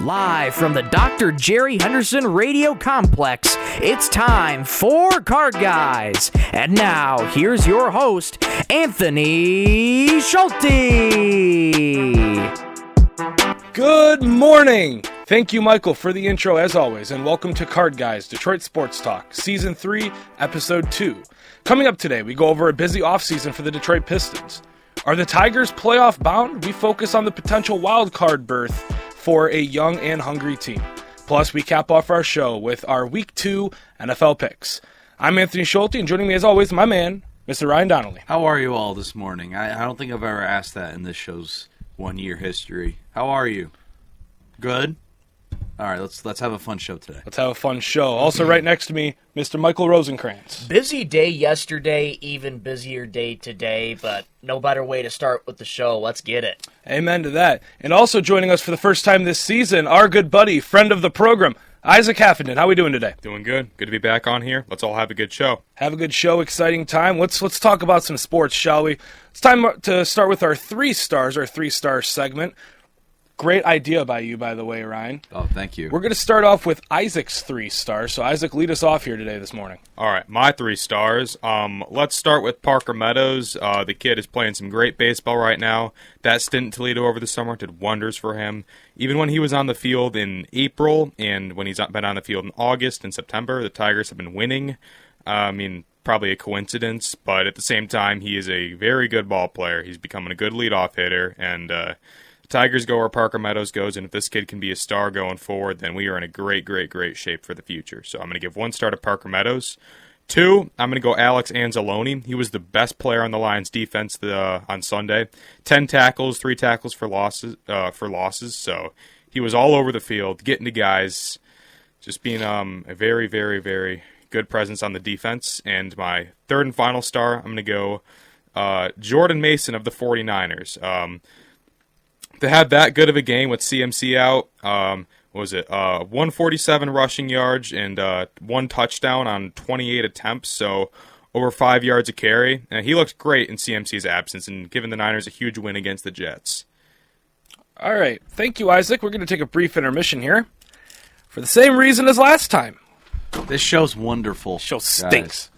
Live from the Dr. Jerry Henderson Radio Complex, it's time for Card Guys. And now, here's your host, Anthony Schulte. Good morning! Thank you, Michael, for the intro as always, and welcome to Card Guys, Detroit Sports Talk, Season 3, Episode 2. Coming up today, we go over a busy offseason for the Detroit Pistons. Are the Tigers playoff bound? We focus on the potential wild card berth for a young and hungry team. Plus, we cap off our show with our Week 2 NFL picks. I'm Anthony Schulte, and joining me as always, my man, Mr. Ryan Donnelly. How are you all this morning? I don't think I've ever asked that in this show's one-year history. How are you? Good? All right, let's have a fun show today. Let's have a fun show. Also right next to me, Mr. Michael Rosenkranz. Busy day yesterday, even busier day today, but no better way to start with the show. Let's get it. Amen to that. And also joining us for the first time this season, our good buddy, friend of the program, Isaac Haffenden. How are we doing today? Doing good. Good to be back on here. Let's all have a good show. Have a good show. Exciting time. Let's talk about some sports, shall we? It's time to start with our 3 stars, our 3-star segment. Great idea by you, by the way, Ryan. Oh, thank you. We're going to start off with Isaac's 3 stars. So, Isaac, lead us off here today this morning. All right, my 3 stars. Let's start with Parker Meadows. The kid is playing some great baseball right now. That stint in Toledo over the summer did wonders for him. Even when he was on the field in April and when he's been on the field in August and September, the Tigers have been winning. Probably a coincidence, but at the same time, he is a very good ball player. He's becoming a good leadoff hitter, and Tigers go where Parker Meadows goes, and if this kid can be a star going forward, then we are in a great shape for the future. So I'm going to give 1 star to Parker Meadows. 2, I'm going to go Alex Anzalone. He was the best player on the Lions defense on Sunday. 10 tackles, 3 tackles for losses. So he was all over the field, getting to guys, just being a very good presence on the defense. And my 3rd and final star, I'm going to go Jordan Mason of the 49ers. To have that good of a game with CMC out, 147 rushing yards and 1 touchdown on 28 attempts, so over 5 yards a carry. And he looked great in CMC's absence and giving the Niners a huge win against the Jets. All right. Thank you, Isaac. We're going to take a brief intermission here for the same reason as last time. This show's wonderful. Show stinks.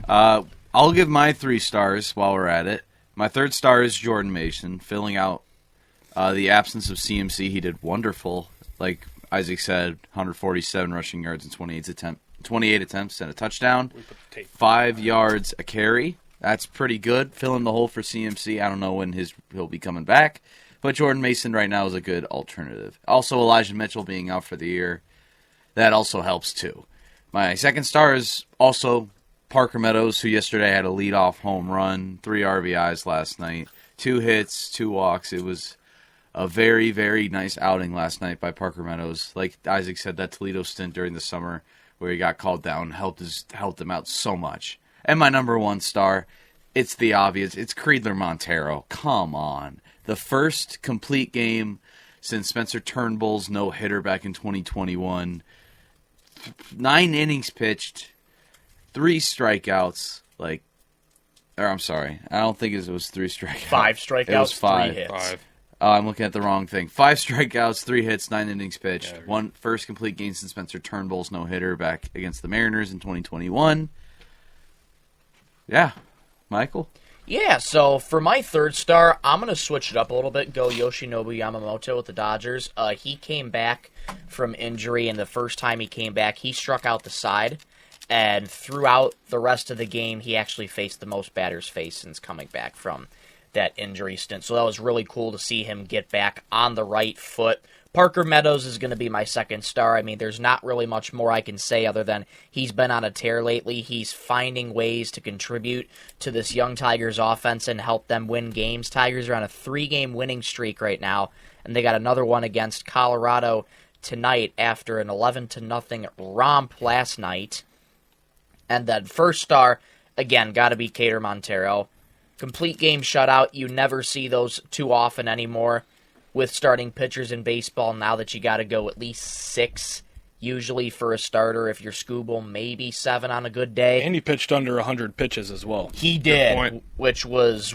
I'll give my 3 stars while we're at it. My 3rd star is Jordan Mason, filling out the absence of CMC. He did wonderful. Like Isaac said, 147 rushing yards and 28 attempts and a touchdown. 5 yards a carry. That's pretty good. Filling the hole for CMC. I don't know when he'll be coming back. But Jordan Mason right now is a good alternative. Also, Elijah Mitchell being out for the year. That also helps too. My 2nd star is also Parker Meadows, who yesterday had a leadoff home run, 3 RBIs last night, 2 hits, 2 walks. It was a very, very nice outing last night by Parker Meadows. Like Isaac said, that Toledo stint during the summer where he got called down helped him out so much. And my number 1 star, it's the obvious. It's Creedler Montero. Come on. The first complete game since Spencer Turnbull's no-hitter back in 2021. 9 innings pitched, 3 strikeouts. I'm sorry. I don't think it was 3 strikeouts. 5 strikeouts, it was 5. 3 hits. 5. I'm looking at the wrong thing. 5 strikeouts, 3 hits, 9 innings pitched. One first complete game since Spencer Turnbull's no-hitter back against the Mariners in 2021. Yeah. Michael? Yeah, so for my 3rd star, I'm going to switch it up a little bit, go Yoshinobu Yamamoto with the Dodgers. He came back from injury, and the first time he came back, he struck out the side. And throughout the rest of the game, he actually faced the most batters faced since coming back from that injury stint. So that was really cool to see him get back on the right foot. Parker Meadows is going to be my 2nd star. I mean, there's not really much more I can say other than he's been on a tear lately. He's finding ways to contribute to this young Tigers offense and help them win games. Tigers are on a 3-game winning streak right now, and they got another one against Colorado tonight after an 11-0 romp last night. And then 1st star, again, got to be Cater Montero. Complete game shutout. You never see those too often anymore with starting pitchers in baseball now that you got to go at least 6 usually for a starter. If you're Scooble, maybe 7 on a good day. And he pitched under 100 pitches as well. He did, which was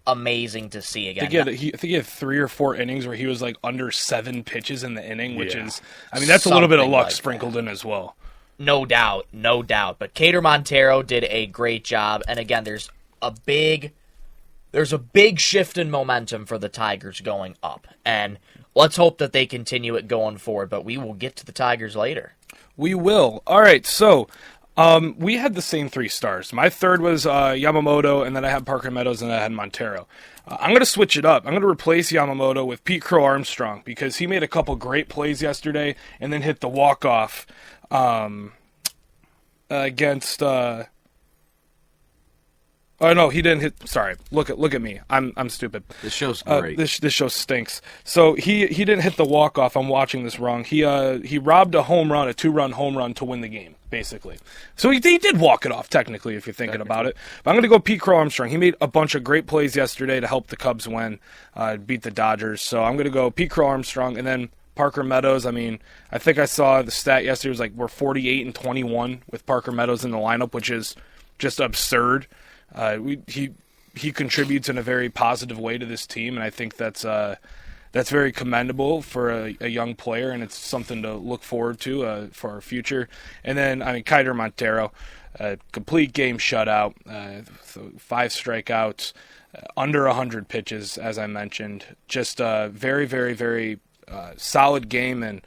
amazing to see again. I think he had 3 or 4 innings where he was like under 7 pitches in the inning, which is, I mean, that's a little bit of luck like sprinkled in as well. No doubt. But Cater Montero did a great job, and again, there's a big shift in momentum for the Tigers going up, and let's hope that they continue it going forward, but we will get to the Tigers later. We will. All right, so we had the same 3 stars. My third was Yamamoto, and then I had Parker Meadows, and I had Montero. I'm going to switch it up. I'm going to replace Yamamoto with Pete Crow Armstrong because he made a couple great plays yesterday and then hit the walk-off against... Oh no, he didn't hit. Sorry, look at me. I'm stupid. This show's great. This show stinks. So he didn't hit the walk off. I'm watching this wrong. He robbed a home run, a 2-run home run to win the game, basically. So he did walk it off technically, if you're thinking about it. But I'm going to go Pete Crow Armstrong. He made a bunch of great plays yesterday to help the Cubs win, beat the Dodgers. So I'm going to go Pete Crow Armstrong, and then Parker Meadows. I mean, I think I saw the stat yesterday was like we're 48-21 with Parker Meadows in the lineup, which is just absurd. He contributes in a very positive way to this team, and I think that's very commendable for a young player, and it's something to look forward to for our future. And then, I mean, Kiter Montero, complete game shutout, 5 strikeouts, under 100 pitches, as I mentioned. Just a very, very, very solid game, and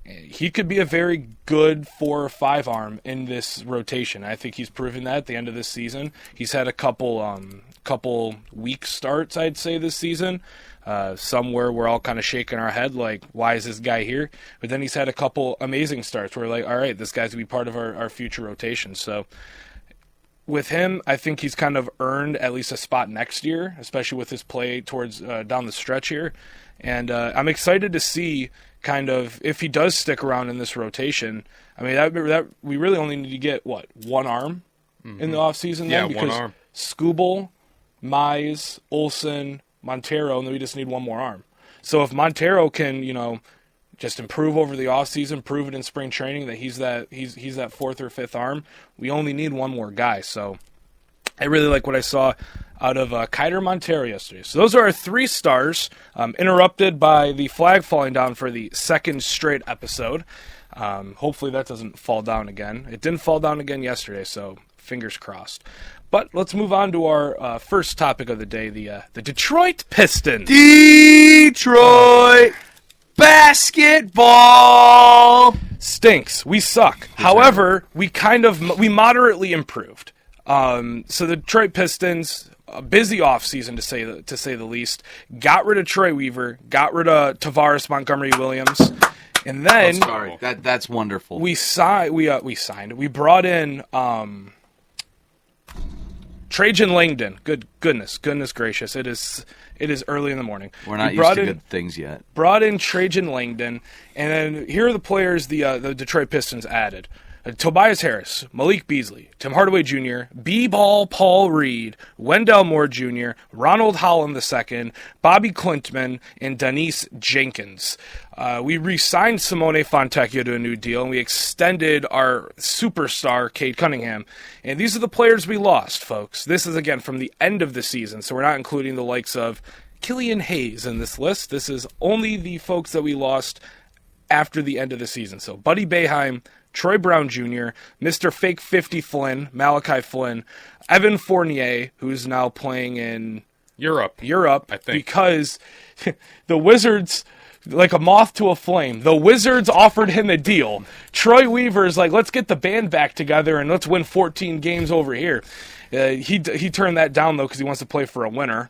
he could be a very good 4 or 5 arm in this rotation. I think he's proven that at the end of this season. He's had a couple weak starts, I'd say, this season. Somewhere we're all kind of shaking our head like, why is this guy here? But then he's had a couple amazing starts where we're like, all right, this guy's going to be part of our future rotation. So with him, I think he's kind of earned at least a spot next year, especially with his play towards down the stretch here. And I'm excited to see kind of if he does stick around in this rotation. I mean, that we really only need to get, one arm in the offseason? Yeah, because one arm. Skubal, Mize, Olsen, Montero, and then we just need one more arm. So if Montero can, just improve over the offseason, prove it in spring training that he's that 4th or 5th arm, we only need one more guy. So I really like what I saw out of Kiter Montero yesterday. So those are our 3 stars, interrupted by the flag falling down for the 2nd straight episode. Hopefully that doesn't fall down again. It didn't fall down again yesterday, so fingers crossed. But let's move on to our first topic of the day, the Detroit Pistons. Detroit basketball stinks. We suck. However, we moderately improved. So the Detroit Pistons, a busy offseason to say the least, got rid of Troy Weaver, got rid of Tavares Montgomery Williams, and then that's wonderful. We brought in Trajan Langdon. Goodness gracious! It is early in the morning. We're not used to good things yet. Brought in Trajan Langdon, and then here are the players the Detroit Pistons added. Tobias Harris, Malik Beasley, Tim Hardaway Jr., B-Ball Paul Reed, Wendell Moore Jr., Ronald Holland II, Bobby Klintman, and Denise Jenkins. We re-signed Simone Fontecchio to a new deal, and we extended our superstar, Cade Cunningham. And these are the players we lost, folks. This is, again, from the end of the season, so we're not including the likes of Killian Hayes in this list. This is only the folks that we lost after the end of the season. So Buddy Boeheim, Troy Brown Jr., Mr. Fake 50 Flynn, Malachi Flynn, Evan Fournier, who's now playing in Europe, I think. Because the Wizards, like a moth to a flame, the Wizards offered him a deal. Troy Weaver's like, let's get the band back together and let's win 14 games over here. He turned that down, though, because he wants to play for a winner.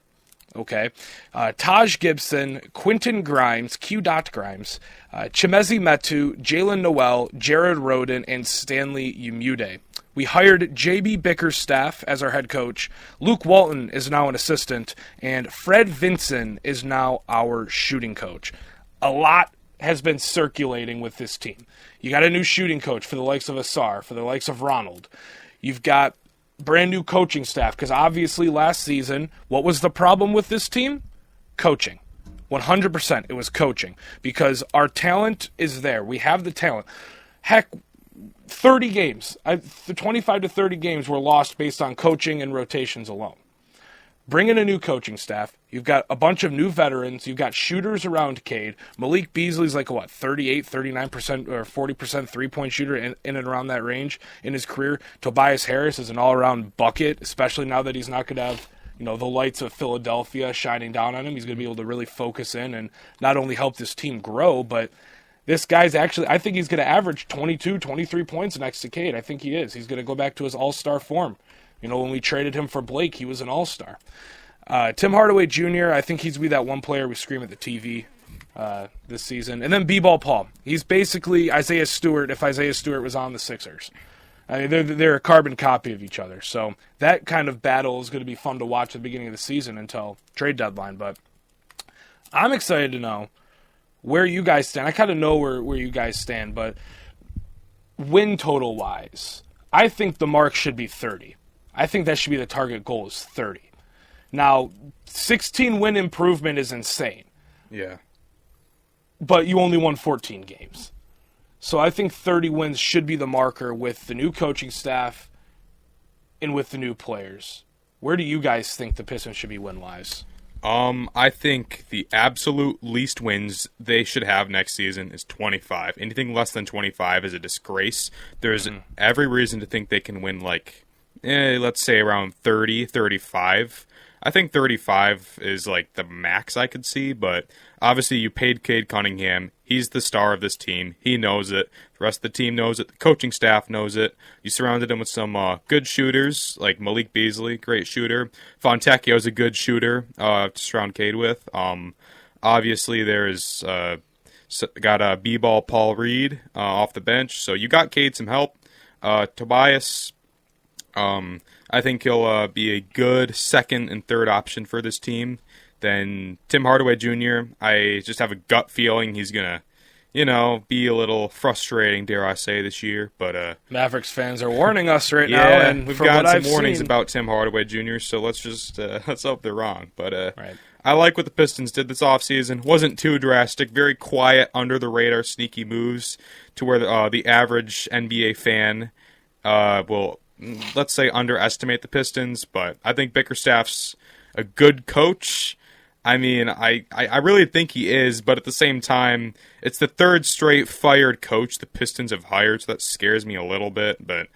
Okay. Taj Gibson, Quentin Grimes, Grimes, Chimezi Metu, Jalen Noel, Jared Roden, and Stanley Umude. We hired J.B. Bickerstaff as our head coach. Luke Walton is now an assistant, and Fred Vinson is now our shooting coach. A lot has been circulating with this team. You got a new shooting coach for the likes of Asar, for the likes of Ronald. You've got brand new coaching staff, because obviously last season, what was the problem with this team? Coaching. 100% it was coaching, because our talent is there. We have the talent. Heck, 30 games, 25 to 30 games were lost based on coaching and rotations alone. bring in a new coaching staff. You've got a bunch of new veterans. You've got shooters around Cade. Malik Beasley's like a, 38, 39% or 40% three-point shooter in and around that range in his career. Tobias Harris is an all-around bucket, especially now that he's not going to have the lights of Philadelphia shining down on him. He's going to be able to really focus in and not only help this team grow, but this guy's actually, I think he's going to average 22, 23 points next to Cade. I think he is. He's going to go back to his all-star form. When we traded him for Blake, he was an all-star. Tim Hardaway Jr., I think he's going to be that one player we scream at the TV this season. And then B-Ball Paul. He's basically Isaiah Stewart if Isaiah Stewart was on the Sixers. I mean, they're a carbon copy of each other. So that kind of battle is going to be fun to watch at the beginning of the season until trade deadline. But I'm excited to know where you guys stand. I kind of know where you guys stand, but win total-wise, I think the mark should be 30. I think that should be the target goal is 30. Now, 16-win improvement is insane. Yeah. But you only won 14 games. So I think 30 wins should be the marker with the new coaching staff and with the new players. Where do you guys think the Pistons should be win-wise? I think the absolute least wins they should have next season is 25. Anything less than 25 is a disgrace. There's every reason to think they can win, let's say around 30, 35. I think 35 is the max I could see, but obviously you paid Cade Cunningham. He's the star of this team. He knows it. The rest of the team knows it. The coaching staff knows it. You surrounded him with some good shooters, like Malik Beasley, great shooter. Fontecchio's a good shooter to surround Cade with. Obviously there's got B-Ball Paul Reed off the bench, so you got Cade some help. Tobias, I think he'll be a good second and third option for this team. Then Tim Hardaway Jr., I just have a gut feeling he's going to, be a little frustrating, dare I say, this year. But Mavericks fans are warning us right now. Yeah, and we've from got what some I've warnings seen, about Tim Hardaway Jr., so let's just let's hope they're wrong. But right. I like what the Pistons did this offseason. Wasn't too drastic, very quiet, under-the-radar, sneaky moves to where the average NBA fan will, let's say, underestimate the Pistons. But I think Bickerstaff's a good coach. I mean, I really think he is, but at the same time, it's the third straight fired coach the Pistons have hired, so that scares me a little bit. But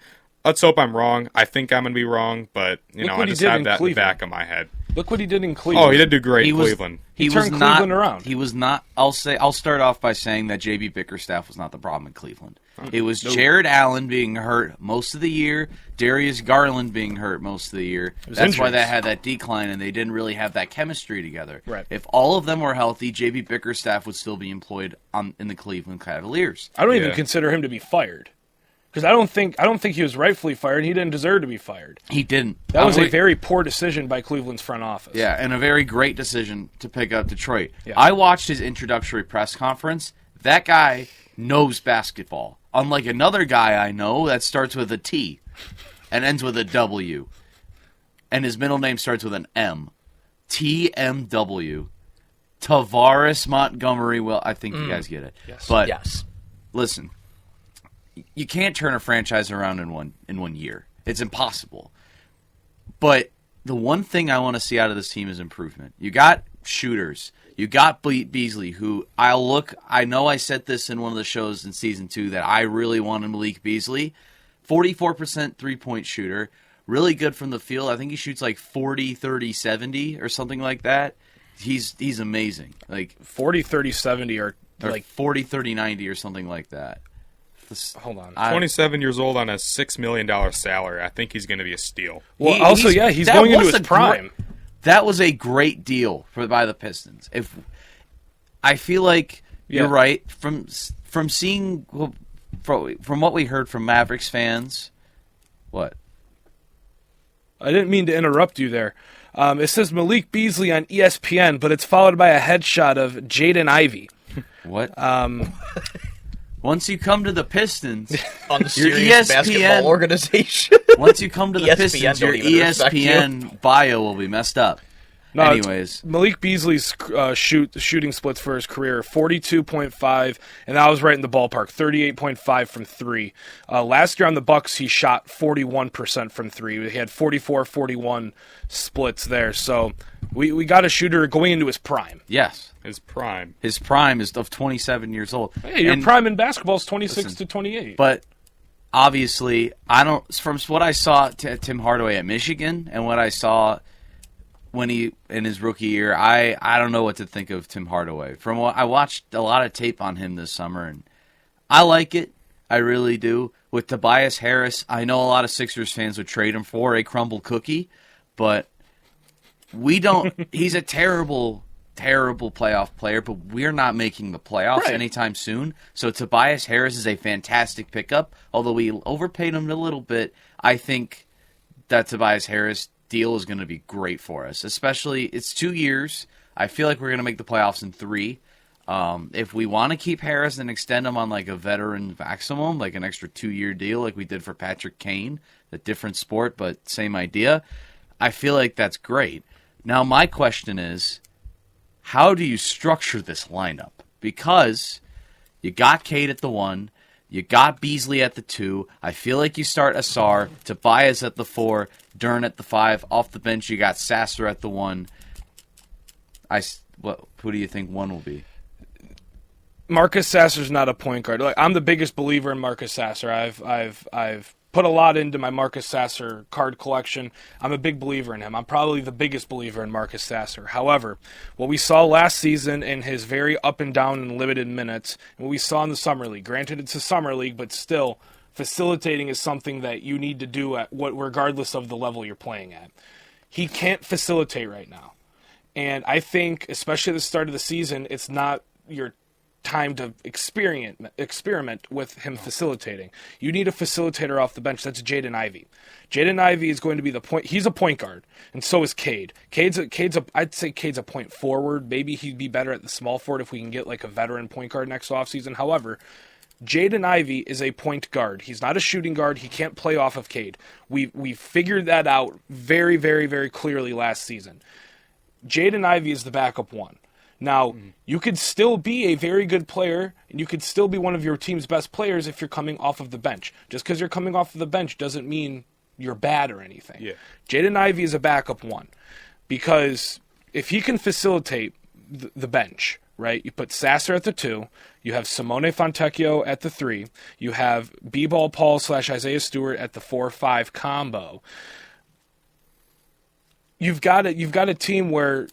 let's hope I'm wrong. I think I'm going to be wrong, but, I just have that in the back of my head. Look what he did in Cleveland. Oh, he did do great in Cleveland. He turned Cleveland around. He was not. I'll start off by saying that JB Bickerstaff was not the problem in Cleveland. It was Jared Allen being hurt most of the year, Darius Garland being hurt most of the year. That's why they had that decline, and they didn't really have that chemistry together. Right. If all of them were healthy, JB Bickerstaff would still be employed in the Cleveland Cavaliers. I don't even consider him to be fired. Because I don't think he was rightfully fired. He didn't deserve to be fired. He didn't. That was a very poor decision by Cleveland's front office. Yeah, and a very great decision to pick up Detroit. Yeah. I watched his introductory press conference. That guy knows basketball. Unlike another guy I know that starts with a T and ends with a W. And his middle name starts with an M. TMW. Tavares Montgomery. Well, I think you guys get it. Yes. But Yes. listen, you can't turn a franchise around in one year. It's impossible. But the one thing I want to see out of this team is improvement. You got shooters. You got Beasley, who I know I said this in one of the shows in Season 2 that I really wanted Malik Beasley. 44% three-point shooter. Really good from the field. I think he shoots 40, 30, 70 or something like that. He's amazing. 40, 30, 70 or 40, 30, 90 or something like that. Hold on. 27 years old on a $6 million salary. I think he's going to be a steal. Well, he's going into his prime. That was a great deal by the Pistons. I feel like you're right from seeing from what we heard from Mavericks fans. What? I didn't mean to interrupt you there. It says Malik Beasley on ESPN, but it's followed by a headshot of Jaden Ivey. What? Once you come to the Pistons, On the your serious ESPN basketball organization. Once you come to the ESPN Pistons, your don't even respect ESPN bio will be messed up. No, Anyways, Malik Beasley's shooting splits for his career, 42.5, and that was right in the ballpark, 38.5 from 3. Last year on the Bucks, he shot 41% from 3. He had 44-41 splits there, so we got a shooter going into his prime. yes. His prime. His prime is of 27 years old. Hey, your And- prime in basketball is 26 to 28. But obviously, I don't. From what I saw Tim Hardaway at Michigan and what I saw when he in his rookie year, I don't know what to think of Tim Hardaway. From what I watched a lot of tape on him this summer, and I like it. I really do. With Tobias Harris, I know a lot of Sixers fans would trade him for a crumble cookie, but we don't. He's a terrible playoff player, but we're not making the playoffs Right. anytime soon. So Tobias Harris is a fantastic pickup. Although we overpaid him a little bit, I think that Tobias Harris deal is going to be great for us. Especially, it's 2 years. I feel like we're going to make the playoffs in 3. If we want to keep Harris and extend him on like a veteran maximum, like an extra 2-year deal like we did for Patrick Kane, a different sport but same idea, I feel like that's great. Now my question is, how do you structure this lineup? Because you got Cade at the 1, you got Beasley at the 2. I feel like you start Asar, Tobias at the 4, Dern at the 5. Off the bench, you got Sasser at the 1. Who do you think 1 will be? Marcus Sasser's not a point guard. Like, I'm the biggest believer in Marcus Sasser. I've put a lot into my Marcus Sasser card collection. I'm a big believer in him. I'm probably the biggest believer in Marcus Sasser. However, what we saw last season in his very up and down and limited minutes, and what we saw in the Summer League, granted it's a Summer League, but still, facilitating is something that you need to do regardless of the level you're playing at. He can't facilitate right now. And I think, especially at the start of the season, it's not your time to experiment with him facilitating. You need a facilitator off the bench. That's Jaden Ivey. Jaden Ivey is going to be the point. He's a point guard, and so is Cade. I'd say Cade's a point forward. Maybe he'd be better at the small forward if we can get like a veteran point guard next offseason. However, Jaden Ivey is a point guard. He's not a shooting guard. He can't play off of Cade. We figured that out very, very, very clearly last season. Jaden Ivey is the backup 1. Now, you could still be a very good player, and you could still be one of your team's best players if you're coming off of the bench. Just because you're coming off of the bench doesn't mean you're bad or anything. Yeah. Jaden Ivey is a backup 1, because if he can facilitate the bench, right, you put Sasser at the 2, you have Simone Fontecchio at the 3, you have B-Ball Paul / Isaiah Stewart at the 4-5 combo. You've got a team where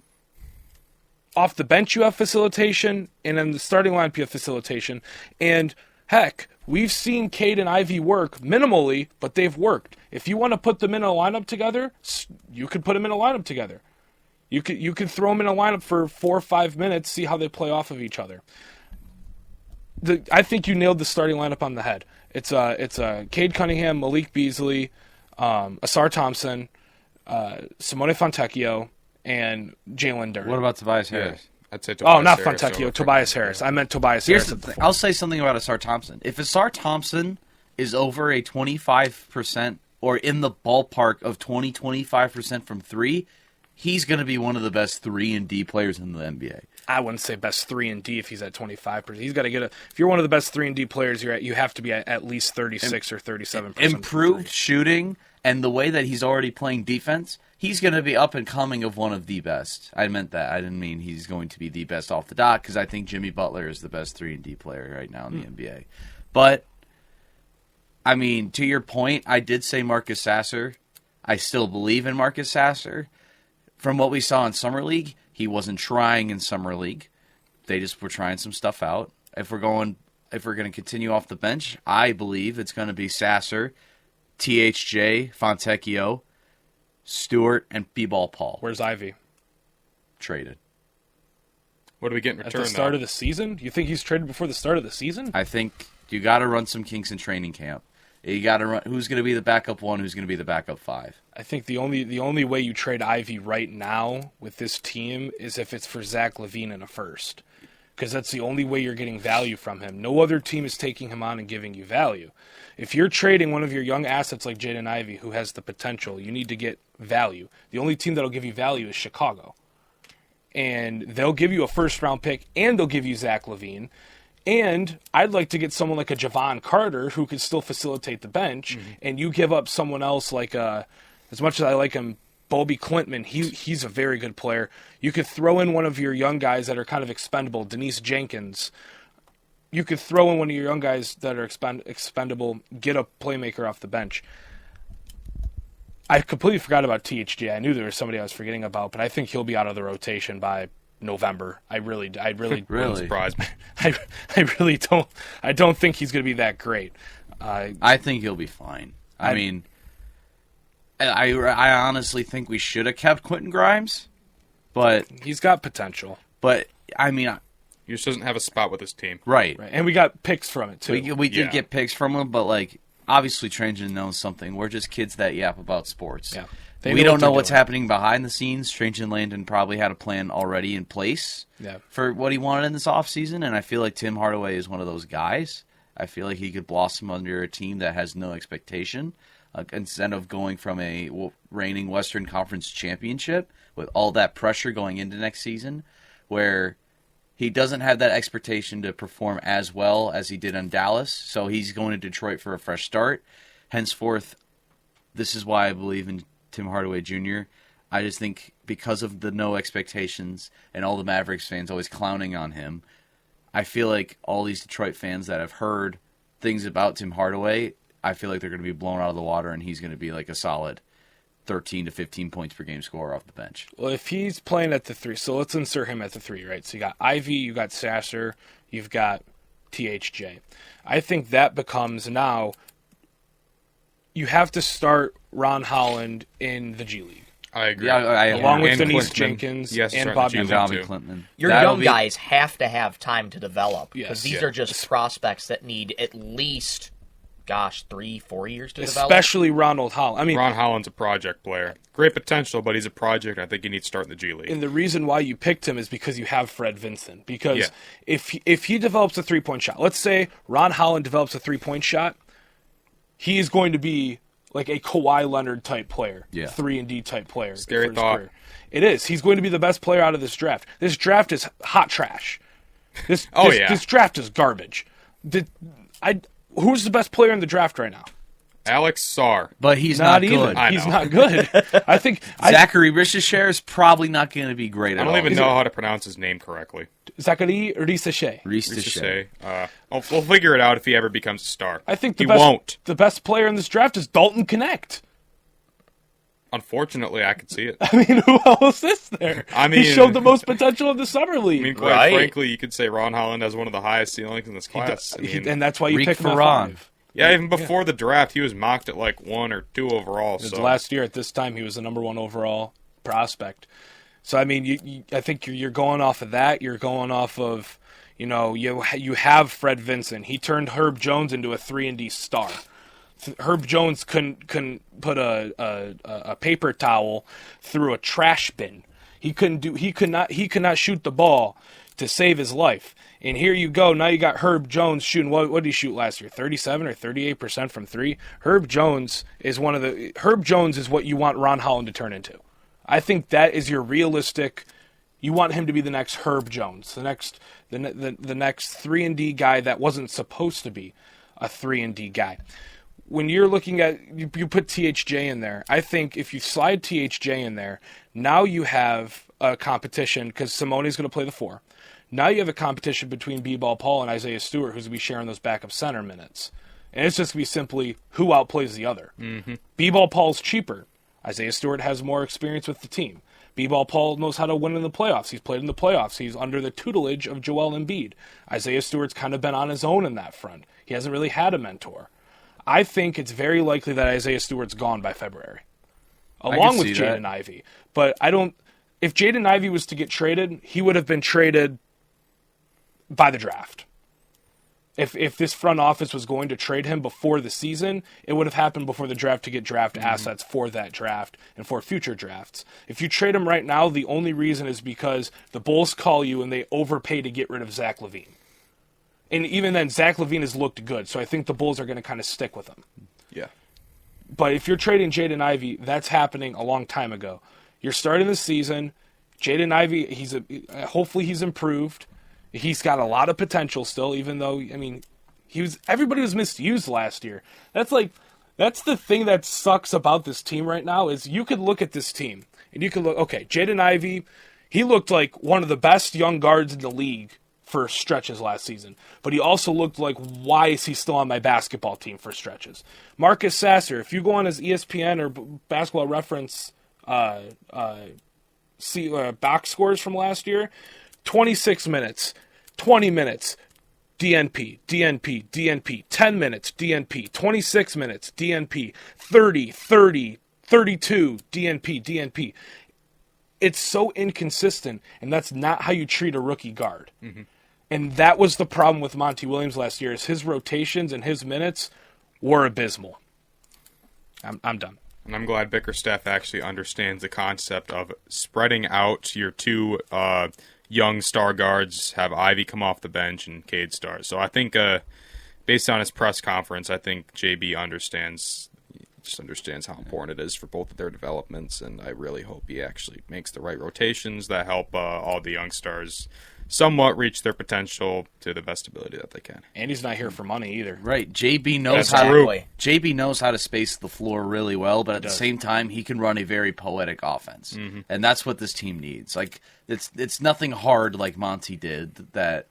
off the bench you have facilitation, and in the starting lineup you have facilitation. And heck, we've seen Cade and Ivy work minimally, but they've worked. If you want to put them in a lineup together, you could put them in a lineup together. You could throw them in a lineup for 4 or 5 minutes, see how they play off of each other. I think you nailed the starting lineup on the head. It's Cade Cunningham, Malik Beasley, Asar Thompson, Simone Fontecchio, and Jalen Dern. What about Tobias Yeah. Harris? I'd say Tobias Oh, not Harris Fontecchio, over Tobias Fontecchio. Harris. I meant Tobias Here's Harris. the at the thing. 4. I'll say something about Asar Thompson. If Asar Thompson is over a 25% or in the ballpark of 25% from 3, he's going to be one of the best 3 and D players in the NBA. I wouldn't say best 3 and D if he's at 25%. He's got to get if you're one of the best 3 and D players, you have to be at least 36 or 37%. Improved shooting and the way that he's already playing defense, he's going to be up and coming of one of the best. I meant that. I didn't mean he's going to be the best off the dot, because I think Jimmy Butler is the best 3 and D player right now in the NBA. But, I mean, to your point, I did say Marcus Sasser. I still believe in Marcus Sasser. From what we saw in Summer League, he wasn't trying in Summer League. They just were trying some stuff out. If we're going to continue off the bench, I believe it's going to be Sasser, THJ, Fontecchio, Stewart, and B-Ball Paul. Where's Ivy? Traded. What do we get in At return? the start now? of the season? You think he's traded before the start of the season? I think you got to run some kinks in training camp. You got to run. Who's going to be the backup 1? Who's going to be the backup 5? I think the only way you trade Ivy right now with this team is if it's for Zach LaVine in a first, because that's the only way you're getting value from him. No other team is taking him on and giving you value. If you're trading one of your young assets like Jaden Ivey, who has the potential, you need to get value. The only team that'll give you value is Chicago. and they'll give you a first-round pick, and they'll give you Zach LaVine. And I'd like to get someone like a Javon Carter who could still facilitate the bench, and you give up someone else like as much as I like him, Bobby Klintman, he's a very good player. You could throw in one of your young guys that are kind of expendable, Denise Jenkins. You could throw in one of your young guys that are expendable, get a playmaker off the bench. I completely forgot about THJ. I knew there was somebody I was forgetting about, but I think he'll be out of the rotation by November. I really Really? Surprised me. I really don't. I don't think he's going to be that great. I think he'll be fine. I mean, I honestly think we should have kept Quentin Grimes, but He's got potential, I mean, He just doesn't have a spot with his team. right? right? And we got picks from it too. We did Yeah. get picks from him, but like obviously Trajan knows something. We're just kids that yap about sports. Yeah. They We know don't what know they're what's doing. happening behind the scenes. Trajan Landon probably had a plan already in place Yeah. for what he wanted in this offseason, and I feel like Tim Hardaway is one of those guys. I feel like he could blossom under a team that has no expectation, instead of going from a reigning Western Conference championship with all that pressure going into next season, where he doesn't have that expectation to perform as well as he did in Dallas, so he's going to Detroit for a fresh start. Henceforth, this is why I believe in Tim Hardaway Jr. I just think because of the no expectations and all the Mavericks fans always clowning on him, I feel like all these Detroit fans that have heard things about Tim Hardaway, I feel like they're going to be blown out of the water, and he's going to be like a solid 13 to 15 points per game scorer off the bench. Well, if he's playing at the 3, so let's insert him at the 3, right? So you got Ivy, you got Sasser, you've got THJ. I think that becomes now you have to start Ron Holland in the G League. I agree. Yeah, Along with And Denise Klintman. Jenkins Yes, and certainly Bobby And G League Bobby too. Clinton. Your That'll young be- guys have to have time to develop. Yes. Because these Yeah. are just prospects that need at least, 3-4 years to develop. Especially Ronald Holland. I mean, Ron Holland's a project player. Great potential, but he's a project. I think he needs to start in the G League. and the reason why you picked him is because you have Fred Vincent. Because Yeah. if he develops a 3-point shot, let's say Ron Holland develops a 3-point shot, he is going to be like a Kawhi Leonard type player, Yeah. 3-and-D type player. Scary for his thought. career. It is. He's going to be the best player out of this draft. This draft is hot trash. This draft is garbage. Who's the best player in the draft right now? Alex Sarr. But he's not good. even. I He's know. not good. I think Zachary Richesher is probably not going to be great at I don't all. even know how to pronounce his name correctly. Zachary Richesher. Richesher. We'll figure it out if he ever becomes a star. I think he won't. The best player in this draft is Dalton Connect. Unfortunately, I can see it. I mean, who else is there? I mean- he showed the most potential in the summer league. I mean, quite Right. frankly, you could say Ron Holland has one of the highest ceilings in this class. And that's why you Reek pick him at Ferran. 5. Yeah, even before the draft, he was mocked at like 1 or 2 overall. His So last year at this time, he was the number 1 overall prospect. So I mean, I think you're going off of that. You're going off of, you have Fred Vincent. He turned Herb Jones into a 3-and-D star. Herb Jones couldn't put a paper towel through a trash bin. He could not shoot the ball to save his life. And here you go. Now you got Herb Jones shooting. What did he shoot last year? 37 or 38% from 3. Herb Jones is what you want Ron Holland to turn into. I think that is your realistic. You want him to be the next Herb Jones, the next 3-and-D guy that wasn't supposed to be a 3-and-D guy. When you're looking at, you put THJ in there. I think if you slide THJ in there, now you have a competition because Simone's going to play the 4. Now you have a competition between B-Ball Paul and Isaiah Stewart, who's going to be sharing those backup center minutes. And it's just going to be simply who outplays the other. Mm-hmm. B-Ball Paul's cheaper. Isaiah Stewart has more experience with the team. B-Ball Paul knows how to win in the playoffs. He's played in the playoffs. He's under the tutelage of Joel Embiid. Isaiah Stewart's kind of been on his own in that front. He hasn't really had a mentor. I think it's very likely that Isaiah Stewart's gone by February, along with Jaden Ivey. But if Jaden Ivey was to get traded, he would have been traded by the draft. If this front office was going to trade him before the season, it would have happened before the draft to get draft assets for that draft and for future drafts. If you trade him right now, the only reason is because the Bulls call you and they overpay to get rid of Zach LaVine. And even then, Zach LaVine has looked good, so I think the Bulls are going to kind of stick with him. yeah. But if you're trading Jaden Ivey, that's happening a long time ago. You're starting the season. Jaden Ivey, hopefully he's improved. He's got a lot of potential still, even though, everybody was misused last year. That's the thing that sucks about this team right now is you could look at this team and you could look, okay, Jaden Ivey, he looked like one of the best young guards in the league for stretches last season, but he also looked like, why is he still on my basketball team for stretches? Marcus Sasser, if you go on his ESPN or Basketball Reference box scores from last year, 26 minutes, 20 minutes, DNP, 10 minutes, DNP, 26 minutes, DNP, 30, 32, DNP. It's so inconsistent, and that's not how you treat a rookie guard. Mm-hmm. And that was the problem with Monty Williams last year, is his rotations and his minutes were abysmal. I'm done. And I'm glad Bickerstaff actually understands the concept of spreading out your two young star guards, have Ivy come off the bench and Cade start. So I think, based on his press conference, I think JB understands how important it is for both of their developments, and I really hope he actually makes the right rotations that help all the young stars somewhat reach their potential to the best ability that they can. And he's not here for money either. Right. JB knows how to space the floor really well, but at the same time, he can run a very poetic offense. Mm-hmm. And that's what this team needs. Like, it's nothing hard like Monty did that,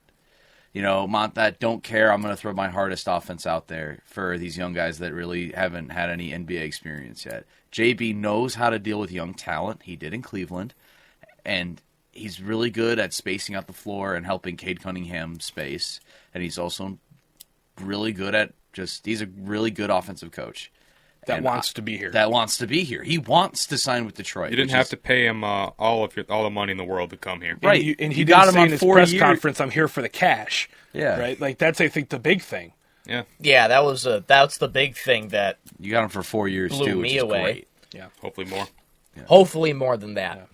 that don't care, I'm going to throw my hardest offense out there for these young guys that really haven't had any NBA experience yet. JB knows how to deal with young talent. He did in Cleveland. And he's really good at spacing out the floor and helping Cade Cunningham space. And he's also really good at he's a really good offensive coach. That wants to be here. He wants to sign with Detroit. You didn't have to pay him all the money in the world to come here. Right. And he got him on his press conference, I'm here for the cash. Yeah. Right? Like, that's, I think, the big thing. Yeah. Yeah, that's the big thing that you got him for 4 years, blew too, me which is away. great. Yeah. Hopefully more. Yeah. Hopefully more than that. Yeah.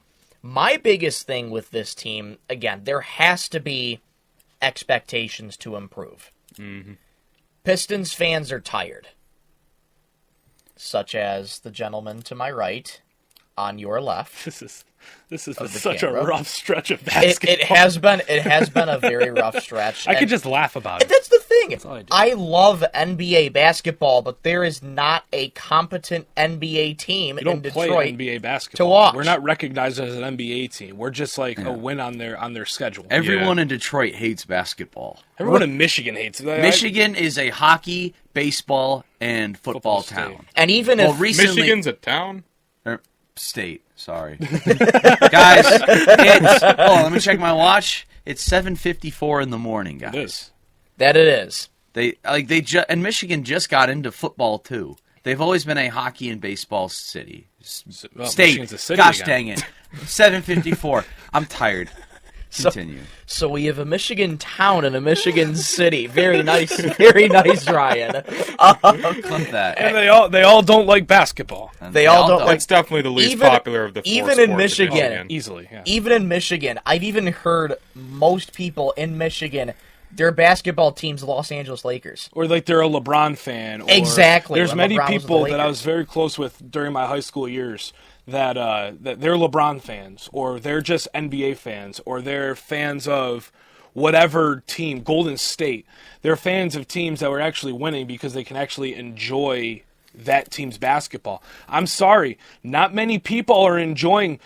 My biggest thing with this team, again, there has to be expectations to improve. Mm-hmm. Pistons fans are tired. Such as the gentleman to my right, on your left. This is such a rough stretch of basketball. It has been a very rough stretch. I could just laugh about it. That's the thing. That's all I do. I love NBA basketball, but there is not a competent NBA team in Detroit play NBA basketball to watch. We're not recognized as an NBA team. We're just like a win on their schedule. Everyone in Detroit hates basketball. Everyone in Michigan hates it. Michigan is a hockey, baseball, and football town. And even if recently, Michigan's a town? State. Sorry. Guys, let me check my watch. It's 7:54 in the morning, guys. It is. That it is. And Michigan just got into football too. They've always been a hockey and baseball city. State. Michigan's a city Gosh again. dang it. 7:54. I'm tired. Continue. So we have a Michigan town and a Michigan city. Very nice, Ryan. Clip that. And they all don't like basketball. And they all don't. It's definitely the least popular of the four even sports in Michigan. Easily, yeah. Even in Michigan, I've even heard most people in Michigan, their basketball team's Los Angeles Lakers. Or like they're a LeBron fan. Or exactly. There's many LeBron people that I was very close with during my high school years that they're LeBron fans, or they're just NBA fans, or they're fans of whatever team, Golden State. They're fans of teams that were actually winning because they can actually enjoy that team's basketball. I'm sorry, not many people are enjoying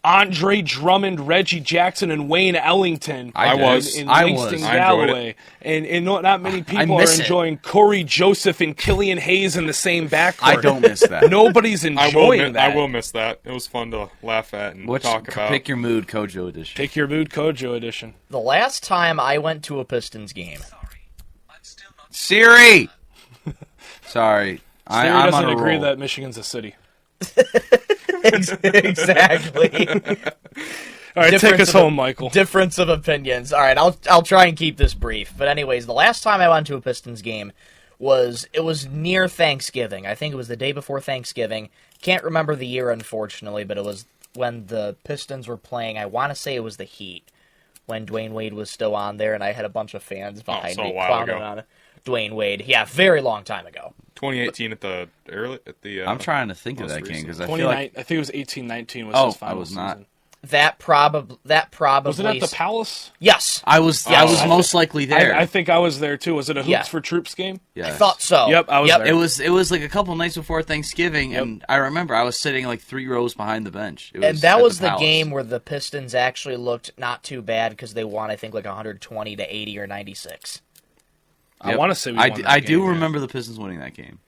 Andre Drummond, Reggie Jackson, and Wayne Ellington. I was. Langston Galloway. And not many people are enjoying Corey Joseph and Killian Hayes in the same backcourt. I don't miss that. Nobody's enjoying that. I will miss that. It was fun to laugh at and talk about. Pick your mood, Kojo edition. Pick your mood, Kojo edition. The last time I went to a Pistons game. Siri! Sorry. Siri doesn't agree that Michigan's a city. Exactly. All right, take us home, Michael. Difference of opinions. All right, I'll try and keep this brief. But anyways, the last time I went to a Pistons game was near Thanksgiving. I think it was the day before Thanksgiving. Can't remember the year, unfortunately, but it was when the Pistons were playing. I want to say it was the Heat when Dwayne Wade was still on there, and I had a bunch of fans behind me clowning on Dwayne Wade. Yeah, very long time ago. 2018 I'm trying to think of that game because I feel like I think it was 18-19 was his final season. That probably Was it at the Palace? Yes. I was most likely there. I think I was there too. Was it a Hoops Yeah. for Troops game? Yes. I thought so. Yep, I was there. It was like a couple nights before Thanksgiving, and I remember I was sitting like 3 rows behind the bench. It And that at was the Palace. game where the Pistons actually looked not too bad because they won, I think, like 120 to 80 or 96. I Yep. want to say we I won d- that I game, do yeah. remember the Pistons winning that game.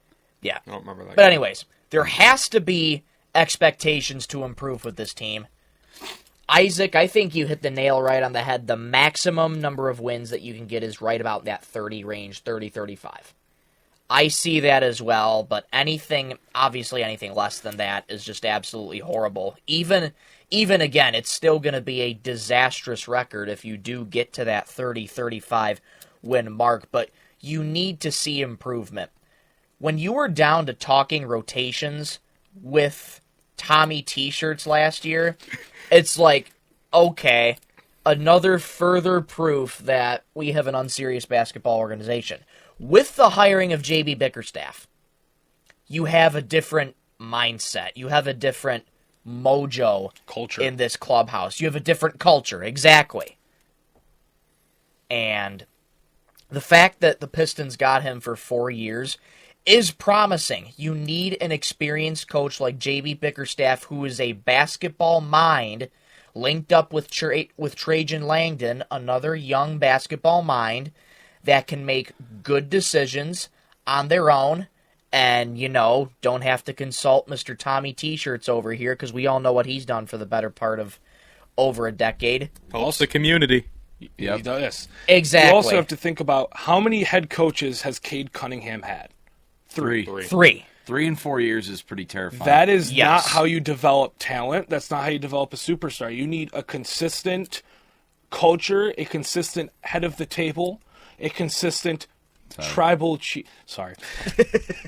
Yeah. I don't remember that. But game. anyways, there has to be expectations to improve with this team. Isaac, I think you hit the nail right on the head. The maximum number of wins that you can get is right about that 30 range, 30, 35. I see that as well, but obviously anything less than that is just absolutely horrible. Even again, it's still going to be a disastrous record if you do get to that 30, 35 win mark, but you need to see improvement. When you were down to talking rotations with Tommy T-shirts last year, it's like, okay, another further proof that we have an unserious basketball organization. With the hiring of J.B. Bickerstaff, you have a different mindset. You have a different mojo Culture. in this clubhouse. You have a different culture, exactly. And the fact that the Pistons got him for 4 years is promising. You need an experienced coach like J.B. Bickerstaff, who is a basketball mind, linked up with Trajan Langdon, another young basketball mind that can make good decisions on their own and, don't have to consult Mr. Tommy T-shirts over here because we all know what he's done for the better part of over a decade. Helps the community. Yep. He does. Exactly. You also have to think about how many head coaches has Cade Cunningham had? Three. 3. in 4 years is pretty terrifying. That is Yes. not how you develop talent. That's not how you develop a superstar. You need a consistent culture, a consistent head of the table, a consistent tribal chief. Sorry,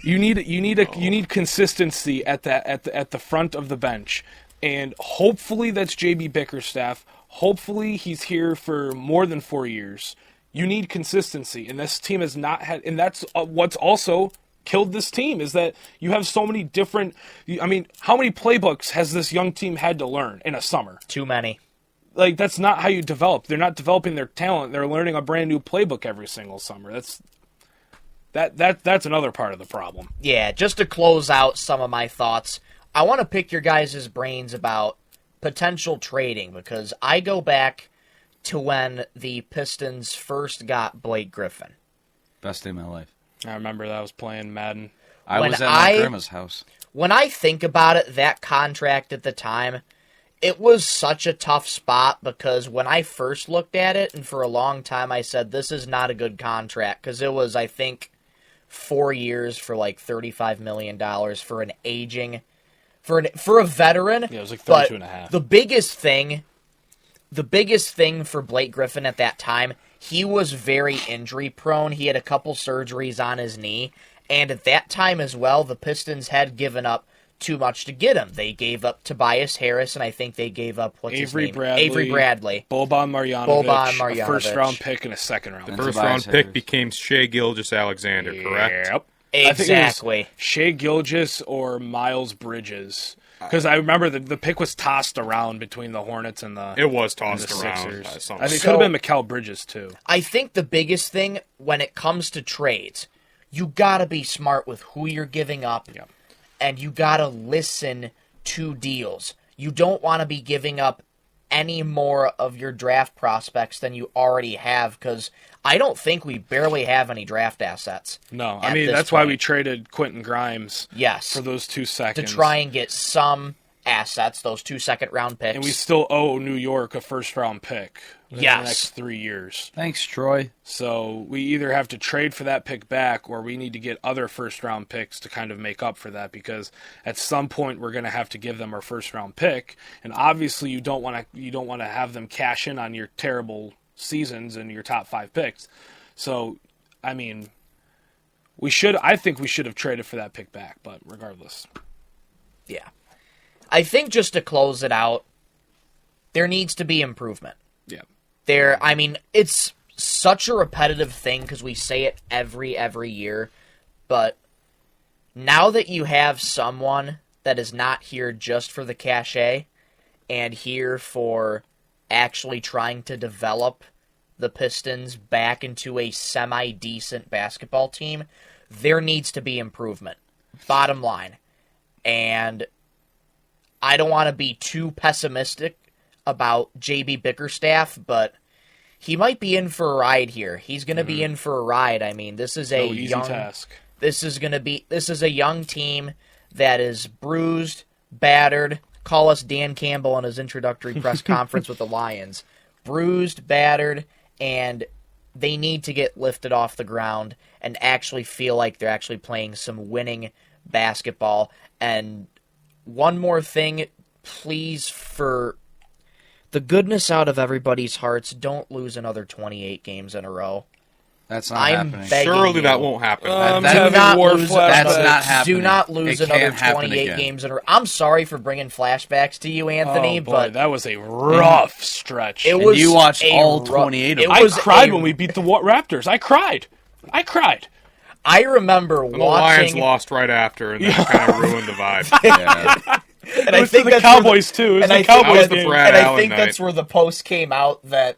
you need consistency at the front of the bench, and hopefully that's JB Bickerstaff. Hopefully he's here for more than 4 years. You need consistency, and this team has not had. And that's what's also killed this team is that you have so many different. I mean, how many playbooks has this young team had to learn in a summer? Too many. Like, that's not how you develop. They're not developing their talent. They're learning a brand new playbook every single summer. That's another part of the problem. Yeah, just to close out some of my thoughts, I want to pick your guys' brains about potential trading because I go back to when the Pistons first got Blake Griffin. Best day of my life. I remember that I was playing Madden. I When was at my I- grandma's house. When I think about it, that contract at the time, it was such a tough spot because when I first looked at it, and for a long time I said, this is not a good contract because it was, I think, 4 years for like $35 million for an aging, for a veteran. Yeah, it was like But 32 and a half. The biggest thing for Blake Griffin at that time, he was very injury prone. He had a couple surgeries on his knee. And at that time as well, the Pistons had given up too much to get him. They gave up Tobias Harris, and I think they gave up, Avery Bradley. Avery Bradley. Boban Marjanovic, a first-round pick and a second-round pick. Tobias First round Harris. pick became Shea Gilgeous-Alexander, correct? Yep. I think it was Exactly. Shea Gilgeous or Miles Bridges. Because I remember the pick was tossed around between the Hornets and the It was and tossed the around. Sixers. By I think it So- could have been Mikal Bridges, too. I think the biggest thing when it comes to trades, you got to be smart with who you're giving up, Yep. and you got to listen to deals. You don't want to be giving up any more of your draft prospects than you already have, because I don't think we barely have any draft assets. No, I at mean, this that's why we point. traded Quentin Grimes Yes, for those 2 to seconds. try and get some assets, those 2 second-round picks. And we still owe New York a first-round pick in Yes. the next 3 years. Thanks, Troy. So we either have to trade for that pick back or we need to get other first-round picks to kind of make up for that because at some point we're going to have to give them our first-round pick. And obviously you don't want to have them cash in on your terrible seasons and your top 5 picks. So, I mean, I think we should have traded for that pick back, but regardless. Yeah. I think just to close it out, there needs to be improvement. Yeah. It's such a repetitive thing because we say it every year, but now that you have someone that is not here just for the cachet, and here for actually trying to develop the Pistons back into a semi-decent basketball team, there needs to be improvement. Bottom line. And I don't want to be too pessimistic about JB Bickerstaff, but he might be in for a ride here. He's going to be in for a ride. I mean, this is a easy task. This is a young team that is bruised, battered. Call us Dan Campbell in his introductory press conference with the Lions. Bruised, battered, and they need to get lifted off the ground and actually feel like they're actually playing some winning basketball. And one more thing, please, for the goodness out of everybody's hearts, don't lose another 28 games in a row. That's not I'm happening. begging Surely you. that won't happen. Do not lose That's another- not happening. Do not lose It another can't happen 28 again. games in a row. I'm sorry for bringing flashbacks to you, Anthony, Oh, boy, but that was a rough stretch. it And was you watched a all ru- 28 of it them. I was cried a- when we beat the Raptors. I cried. I remember And the Lions watching, lost right after, and that kind of ruined the vibe. Yeah. and It was to the Cowboys, too. It was and the I think Cowboys that- the game. Brad and I Allen think night. that's where the post came out that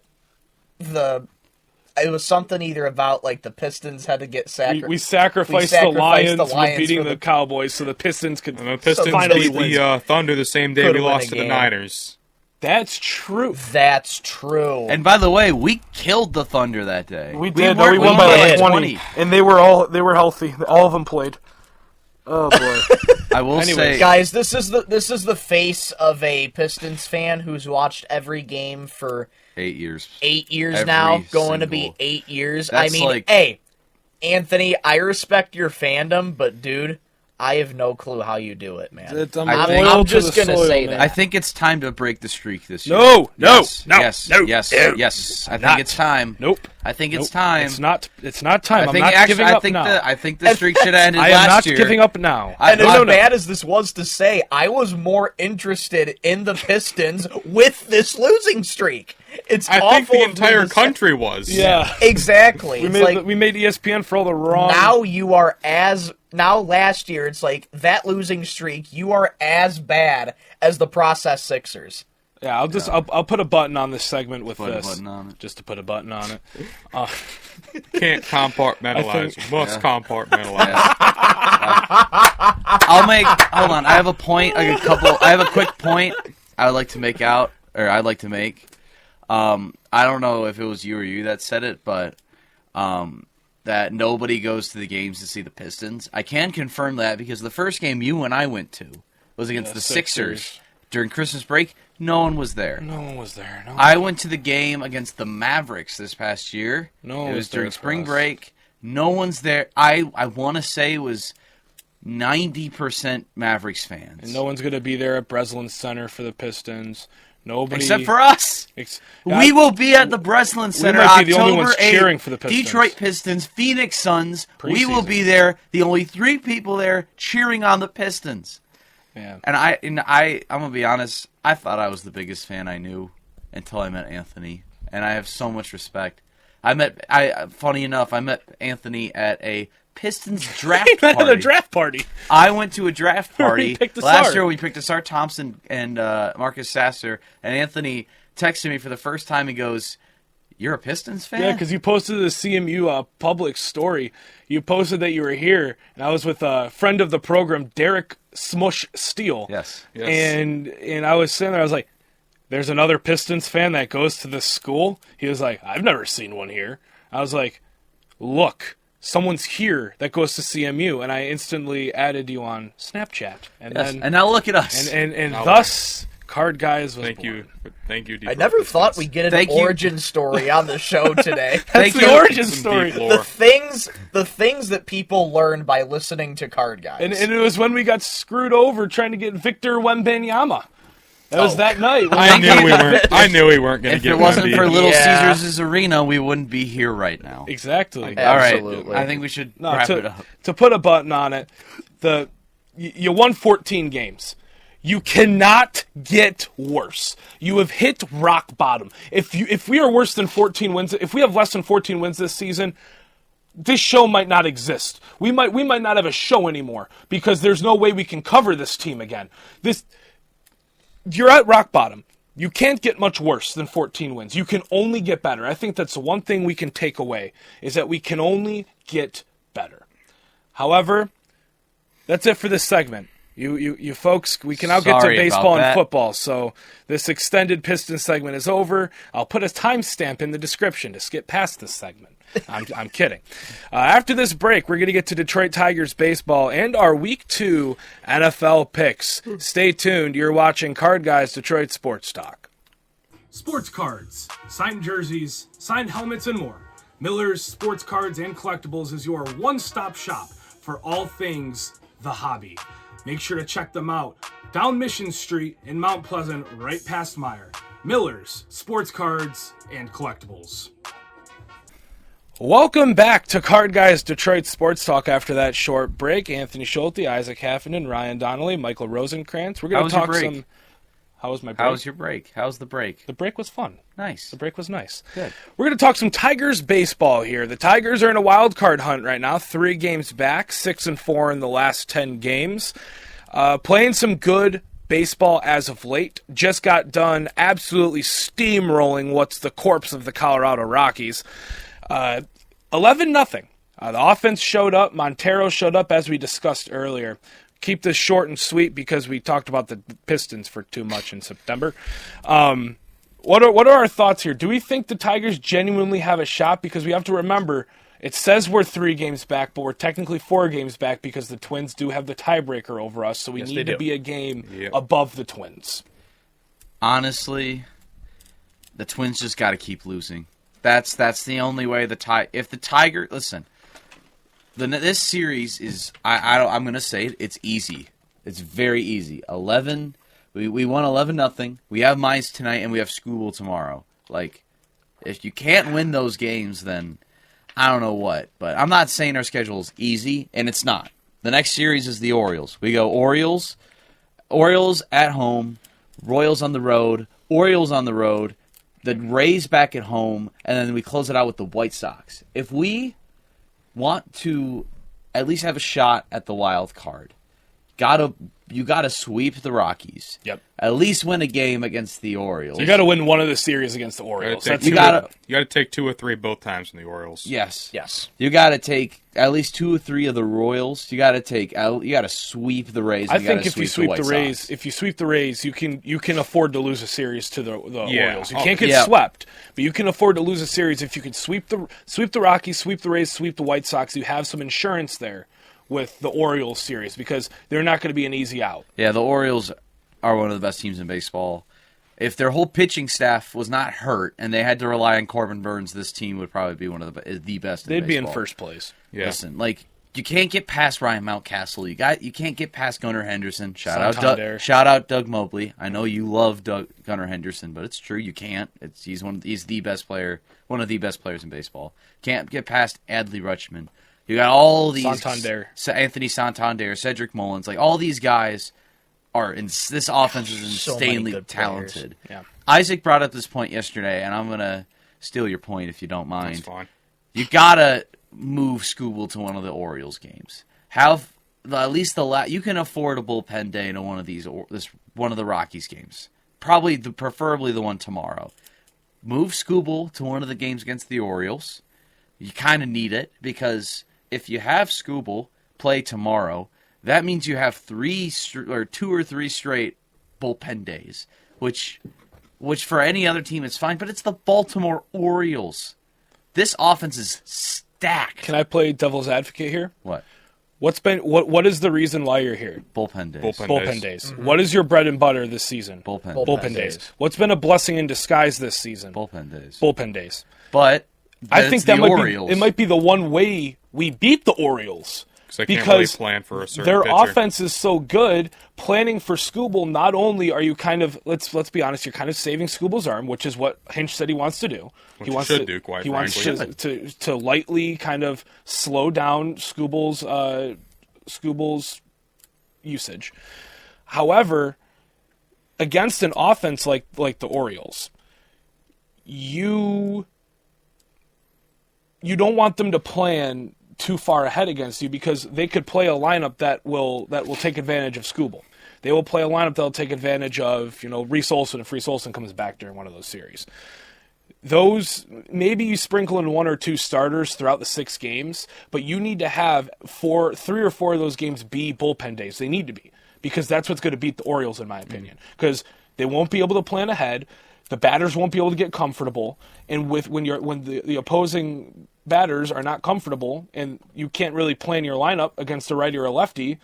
it was something either about like the Pistons had to get We sacrificed. sacrificed, sacrificed the Lions the with Lions beating for the Cowboys so the Pistons could And the Pistons finally beat win. the Thunder the same day Could've we won lost a to the game. Niners. That's true. That's true. And by the way, we killed the Thunder that day. We did. were- We won by like did. 20. And they were healthy. All of them played. Oh, boy. I will Anyways. say, Guys, this is the face of a Pistons fan who's watched every game for 8 years. 8 years Every now, going to be single- 8 years. That's I mean, like- hey, Anthony, I respect your fandom, but dude, I have no clue how you do it, man. I'm I loyal think- I'm to just the gonna soil, say man. that. I think it's time to break the streak this year. No, yes, no, yes, no, yes, no. yes. I think Not. it's time. Nope. I think Nope. it's time. It's not time. I think I'm not actually, giving up now. I think the streak should have ended I am last not year. giving up now. And I- as no, bad as this was to say, I was more interested in the Pistons with this losing streak. It's I awful. think the of me entire to say- country was. Yeah. Exactly. We It's made, like we made ESPN for all the wrong... now last year it's like that losing streak, you are as bad as the process Sixers. Yeah, I'll put a button on this segment with Put a this. button on it. Just to put a button on it. Can't compartmentalize. I think- Must compartmentalize. Hold on. I have a point. I have a quick point I'd like to make. I don't know if it was you or you that said it, but that nobody goes to the games to see the Pistons. I can confirm that because the first game you and I went to was against the Sixers during Christmas break. No one was there. No one was there. No. I went to the game against the Mavericks this past year. No one it was was during there for spring us. break. No one's there. I want to say it was 90% Mavericks fans. And no one's going to be there at Breslin Center for the Pistons. Nobody... Except for us. We will be at the Breslin Center might be the only October ones 8th. cheering for the Pistons. Detroit Pistons, Phoenix Suns. We will Preseason. be there. The only 3 people there cheering on the Pistons. Yeah. And I'm gonna be honest. I thought I was the biggest fan I knew until I met Anthony, and I have so much respect. Funny enough, I met Anthony at a Pistons draft At party. a draft party. I went to a draft party picked Asar. last year. We picked Asar Thompson and Marcus Sasser, and Anthony texted me for the first time. He goes, "You're a Pistons fan?" Yeah, because you posted the CMU public story. You posted that you were here, and I was with a friend of the program, Derek Smush Steele. Yes. And I was sitting there, I was like, there's another Pistons fan that goes to this school? He was like, I've never seen one here. I was like, look, someone's here that goes to CMU, and I instantly added you on Snapchat. And Yes. then And now look at us. and thus Card Guys was Thank born. you. Thank you, I Detroit never Pistons. thought we'd get an Thank you. origin story on the show today. That's Thank the you. origin Some story. deep lore. the things that people learn by listening to Card Guys. And it was when we got screwed over trying to get Victor Wembanyama. That was that night. I knew we weren't going to if get it wasn't Wemby. for Little Yeah. Caesars Arena, we wouldn't be here right now. Exactly. Absolutely. All right, I think we should No, wrap it up. to put a button on it, you won 14 games. You cannot get worse. You have hit rock bottom. If we are worse than 14 wins, if we have less than 14 wins this season, this show might not exist. We might not have a show anymore because there's no way we can cover this team again. you're at rock bottom. You can't get much worse than 14 wins. You can only get better. I think that's the one thing we can take away, is that we can only get better. However, that's it for this segment. You folks, we can now get to Sorry baseball about and that. football. So this extended Pistons segment is over. I'll put a timestamp in the description to skip past this segment. I'm kidding. After this break, we're going to get to Detroit Tigers baseball and our Week 2 NFL picks. Stay tuned. You're watching Card Guys Detroit Sports Talk. Sports cards, signed jerseys, signed helmets, and more. Miller's Sports Cards and Collectibles is your one-stop shop for all things the hobby. Make sure to check them out down Mission Street in Mount Pleasant, right past Meyer. Miller's Sports Cards and Collectibles. Welcome back to Card Guys Detroit Sports Talk after that short break. Anthony Schulte, Isaac Haffenden, Ryan Donnelly, Michael Rosenkranz. We're going to talk some... How was my break? How was your break? How's the break? The break was fun. Nice. The break was nice. Good. We're going to talk some Tigers baseball here. The Tigers are in a wild card hunt right now. 3 games back, 6-4 in the last 10 games. Playing some good baseball as of late. Just got done absolutely steamrolling what's the corpse of the Colorado Rockies. 11-0. The offense showed up. Montero showed up, as we discussed earlier. Keep this short and sweet because we talked about the Pistons for too much in September. What are our thoughts here? Do we think the Tigers genuinely have a shot? Because we have to remember, it says we're 3 games back, but we're technically 4 games back because the Twins do have the tiebreaker over us, so we need to be a game above the Twins. Honestly, the Twins just got to keep losing. That's the only way if the Tiger listen, this series is I'm going to say it's easy. It's very easy. 11 we won 11-0. We have Mines tonight and we have Scooball tomorrow. Like, if you can't win those games, then I don't know what. But I'm not saying our schedule is easy, and it's not. The next series is the Orioles. We go Orioles at home, Royals on the road, Orioles on the road, the Rays back at home, and then we close it out with the White Sox. If we want to at least have a shot at the wild card, you gotta sweep the Rockies. Yep. At least win a game against the Orioles. So you got to win one of the series against the Orioles. You got to take 2 or 3 both times from the Orioles. Yes. You got to take at least 2 or 3 of the Royals. You got to sweep the Rays. I think if you sweep the Rays, you can afford to lose a series to the Orioles. You can't get swept, but you can afford to lose a series if you can sweep the Rockies, sweep the Rays, sweep the White Sox. You have some insurance there with the Orioles series because they're not going to be an easy out. Yeah, the Orioles are one of the best teams in baseball. If their whole pitching staff was not hurt and they had to rely on Corbin Burns, this team would probably be one of the best in They'd baseball. be in first place. Yeah. Listen, you can't get past Ryan Mountcastle. You can't get past Gunnar Henderson. Shout out Doug Mobley. I know you love Gunnar Henderson, but it's true you can't. He's the best player, one of the best players in baseball. Can't get past Adley Rutschman. You got all these Anthony Santander, Cedric Mullins, all these guys are in this offense is insanely talented. Yeah. Isaac brought up this point yesterday, and I'm gonna steal your point if you don't mind. That's fine. You gotta move Scooball to one of the Orioles games. Have at least you can afford a bullpen day to one of one of the Rockies games. Preferably the one tomorrow. Move Scooball to one of the games against the Orioles. You kind of need it because if you have Scooball play tomorrow, that means you have 2 or 3 straight bullpen days, which for any other team is fine. But it's the Baltimore Orioles. This offense is stacked. Can I play devil's advocate here? What? What is the reason why you're here? Bullpen days. Bullpen days. Mm-hmm. What is your bread and butter this season? Bullpen days. What's been a blessing in disguise this season? Bullpen days. But I think that Orioles. It might be the one way we beat the Orioles. They can't really plan for a certain their pitcher. Offense is so good. Planning for Scooball, not only are you kind of let's be honest, you're kind of saving Scooball's arm, which is what Hinch said he wants to do. He wants to lightly kind of slow down Scooball's usage. However, against an offense like the Orioles, you don't want them to plan too far ahead against you because they could play a lineup that will take advantage of Scooball. They will play a lineup that'll take advantage of, Reese Olson if Reese Olson comes back during one of those series. Those, maybe you sprinkle in 1 or 2 starters throughout the 6 games, but you need to have 3 or 4 of those games be bullpen days. They need to be, because that's what's going to beat the Orioles, in my opinion. Because they won't be able to plan ahead, the batters won't be able to get comfortable, and when the opposing batters are not comfortable, and you can't really plan your lineup against a righty or a lefty,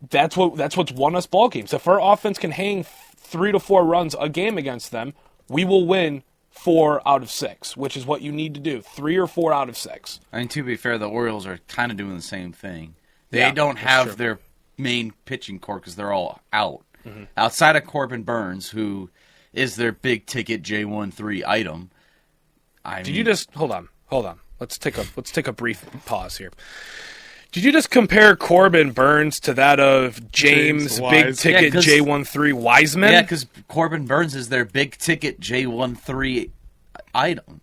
that's what's won us ball games. If our offense can hang 3 to 4 runs a game against them, we will win 4 out of 6, which is what you need to do. 3 or 4 out of 6. I mean, to be fair, the Orioles are kind of doing the same thing. They don't have their main pitching core because they're all out. Mm-hmm. Outside of Corbin Burns, who is their big-ticket J13 item. Did you just hold on? Let's take a brief pause here. Did you just compare Corbin Burns to that of James big-ticket J13 Wiseman? Yeah, because Corbin Burns is their big-ticket J13 item.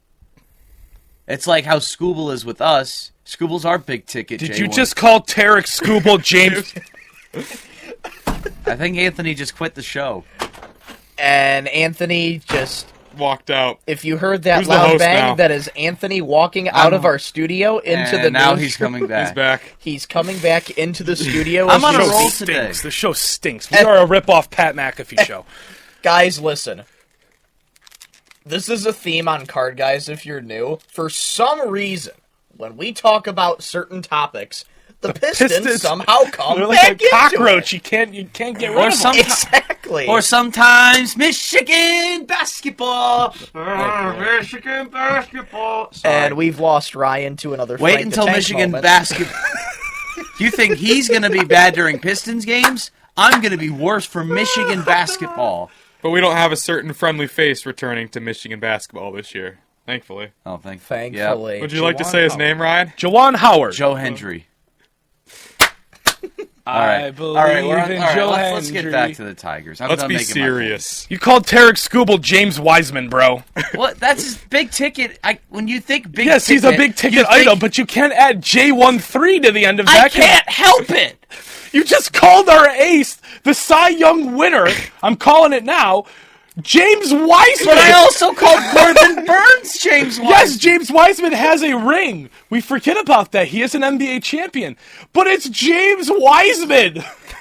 It's like how Scooble is with us. Scooble's our big-ticket J13. Did you just call Tarek Scooble James? I think Anthony just quit the show. And Anthony just walked out. If you heard that Who's the loud host bang, now? that is Anthony walking out of our studio into the now news. He's coming back. He's back. He's coming back into the studio. I'm on a The show roll stinks. today. The show stinks. We are a rip-off Pat McAfee show. Guys, listen. This is a theme on Card Guys if you're new. For some reason, when we talk about certain topics, the Pistons somehow come They're back like a cockroach. into it. You can't get rid of them. Exactly. Or sometimes Michigan basketball. Michigan basketball. Sorry. And we've lost Ryan to another Wait Frank the until Tank Michigan moment. basketball. You think he's going to be bad during Pistons games? I'm going to be worse for Michigan basketball. But we don't have a certain friendly face returning to Michigan basketball this year, thankfully. Oh, Thankfully. Yep. Would you like to say his name, Ryan? Jawan Howard. Joe Hendry. I believe in Joe let's get Hendry. back to the Tigers. I'm Let's done be making my serious. You called Tarek Scooble James Wiseman, bro. point. What? That's his big ticket. When you think big Yes, ticket, he's a big ticket you think- item, but you can't add J13 to the end of I that. can't help it. You just called our ace, the Cy Young winner. I'm calling it now. James Wiseman. But I also called Corbin Burns James Wiseman. Yes, James Wiseman has a ring. We forget about that. He is an NBA champion. But it's James Wiseman.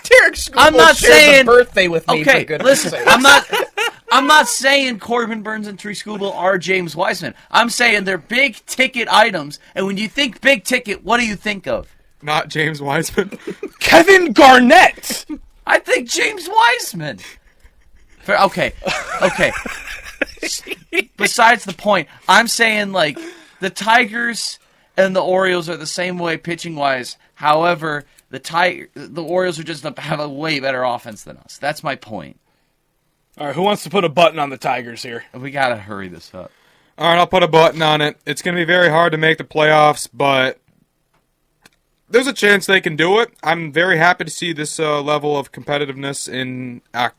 Tarek Scooble I'm not shares saying a birthday with me. Okay, for goodness listen. sake. I'm not saying Corbin Burns and Tree Scooble are James Wiseman. I'm saying they're big ticket items. And when you think big ticket, what do you think of? Not James Wiseman. Kevin Garnett. I think James Wiseman. Okay. Besides the point, I'm saying, like, the Tigers and the Orioles are the same way pitching-wise. However, the Orioles are just have a way better offense than us. That's my point. All right, who wants to put a button on the Tigers here? We got to hurry this up. All right, I'll put a button on it. It's going to be very hard to make the playoffs, but there's a chance they can do it. I'm very happy to see this level of competitiveness in not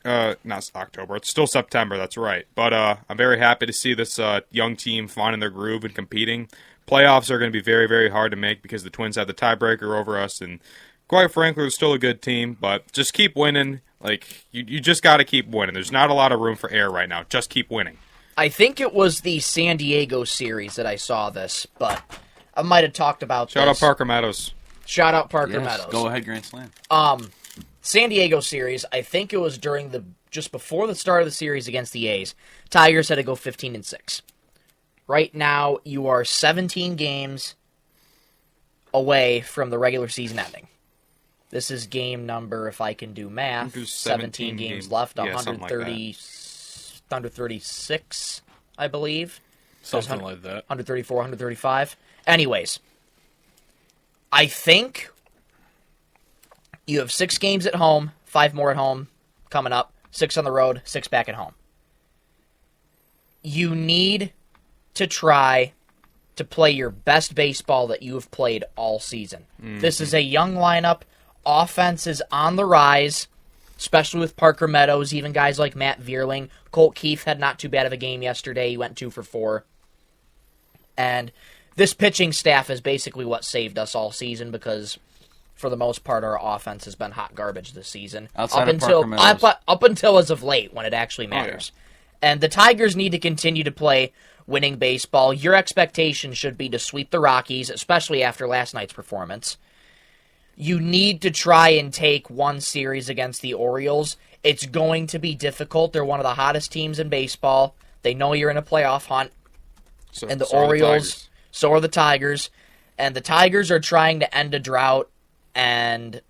October. It's still September, that's right. But I'm very happy to see this young team finding their groove and competing. Playoffs are going to be very, very hard to make because the Twins have the tiebreaker over us, and quite frankly, they're still a good team. But just keep winning. Like, you just got to keep winning. There's not a lot of room for error right now. Just keep winning. I think it was the San Diego series that I saw this, but I might have talked about Shout this. out Parker Meadows. Shout out Parker Yes, Meadows. go ahead, Grand Slam. San Diego series, I think it was just before the start of the series against the A's. Tigers had to go 15-6. Right now, you are 17 games away from the regular season ending. This is game number, if I can do math, there's 17 games left, Yeah, something like 136, I believe. Something like that. 134, 135. Anyways, I think you have 6 games at home, 5 more at home coming up, 6 on the road, 6 back at home. You need to try to play your best baseball that you have played all season. Mm-hmm. This is a young lineup. Offense is on the rise, especially with Parker Meadows, even guys like Matt Vierling. Colt Keith had not too bad of a game yesterday. He went 2 for 4. And this pitching staff is basically what saved us all season because for the most part, our offense has been hot garbage this season. Outside of Parker Meadows. Up until as of late, when it actually matters. And the Tigers need to continue to play winning baseball. Your expectation should be to sweep the Rockies, especially after last night's performance. You need to try and take one series against the Orioles. It's going to be difficult. They're one of the hottest teams in baseball. They know you're in a playoff hunt. And the Orioles, so are the Tigers. And the Tigers are trying to end a drought. And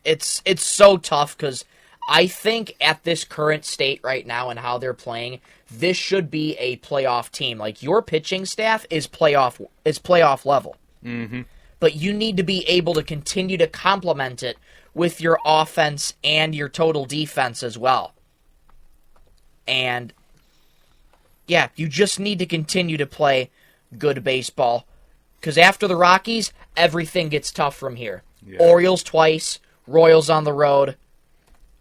it's so tough because I think at this current state right now and how they're playing, this should be a playoff team. Like, your pitching staff is playoff level. Mm-hmm. But you need to be able to continue to complement it with your offense and your total defense as well. And, yeah, you just need to continue to play good baseball. Because after the Rockies, everything gets tough from here. Yeah. Orioles twice, Royals on the road.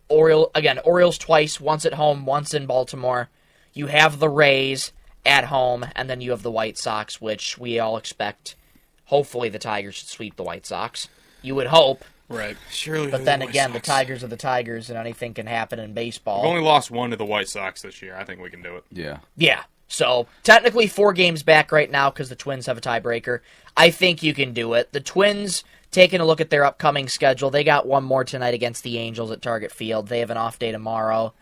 Orioles twice, once at home, once in Baltimore. You have the Rays at home, and then you have the White Sox, which we all expect. Hopefully the Tigers should sweep the White Sox. You would hope. Right. Surely. But then again, the Tigers are the Tigers, and anything can happen in baseball. We've only lost one to the White Sox this year. I think we can do it. Yeah. Yeah. So, technically 4 games back right now because the Twins have a tiebreaker. I think you can do it. The Twins, taking a look at their upcoming schedule, they got one more tonight against the Angels at Target Field. They have an off day tomorrow.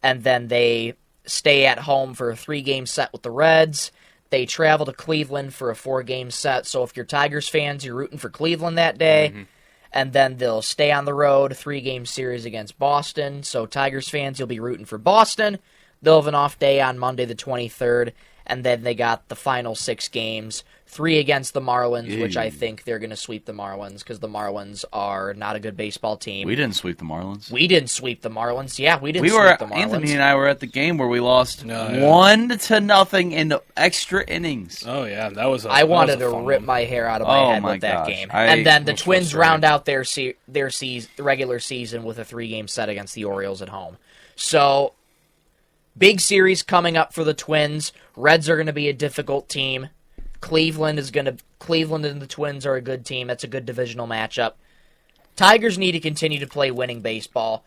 And then they stay at home for a 3-game set with the Reds. They travel to Cleveland for a 4-game set. So if you're Tigers fans, you're rooting for Cleveland that day. Mm-hmm. And then they'll stay on the road, 3-game series against Boston. So Tigers fans, you'll be rooting for Boston. They'll have an off day on Monday the 23rd. And then they got the final 6 games, 3 against the Marlins, which I think they're going to sweep the Marlins because the Marlins are not a good baseball team. We didn't sweep the Marlins. We didn't sweep the Marlins. Yeah, we didn't sweep the Marlins. Anthony and I were at the game where we lost 1-0 in the extra innings. Oh, yeah. That was I wanted to rip my hair out of my head with that game. And then the Twins round out their regular season with a 3-game set against the Orioles at home. So, big series coming up for the Twins. Reds are going to be a difficult team. Cleveland and the Twins are a good team. That's a good divisional matchup. Tigers need to continue to play winning baseball.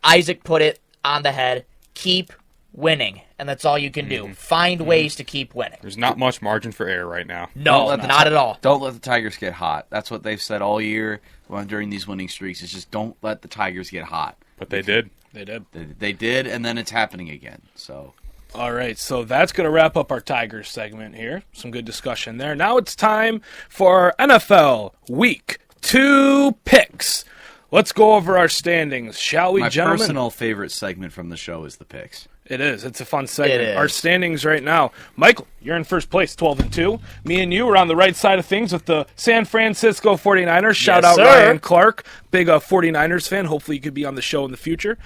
Isaac put it on the head. Keep winning, and that's all you can do. Find ways to keep winning. There's not much margin for error right now. No, not at all. Don't let the Tigers get hot. That's what they've said all year during these winning streaks. It's just don't let the Tigers get hot. But they did. They did, and then it's happening again. So, all right, so that's going to wrap up our Tigers segment here. Some good discussion there. Now it's time for our NFL Week 2 picks. Let's go over our standings, shall we, gentlemen? My personal favorite segment from the show is the picks. It is. It's a fun segment. Our standings right now. Michael, you're in first place, 12-2. Me and you are on the right side of things with the San Francisco 49ers. Shout out Ryan Clark, big 49ers fan. Hopefully you could be on the show in the future.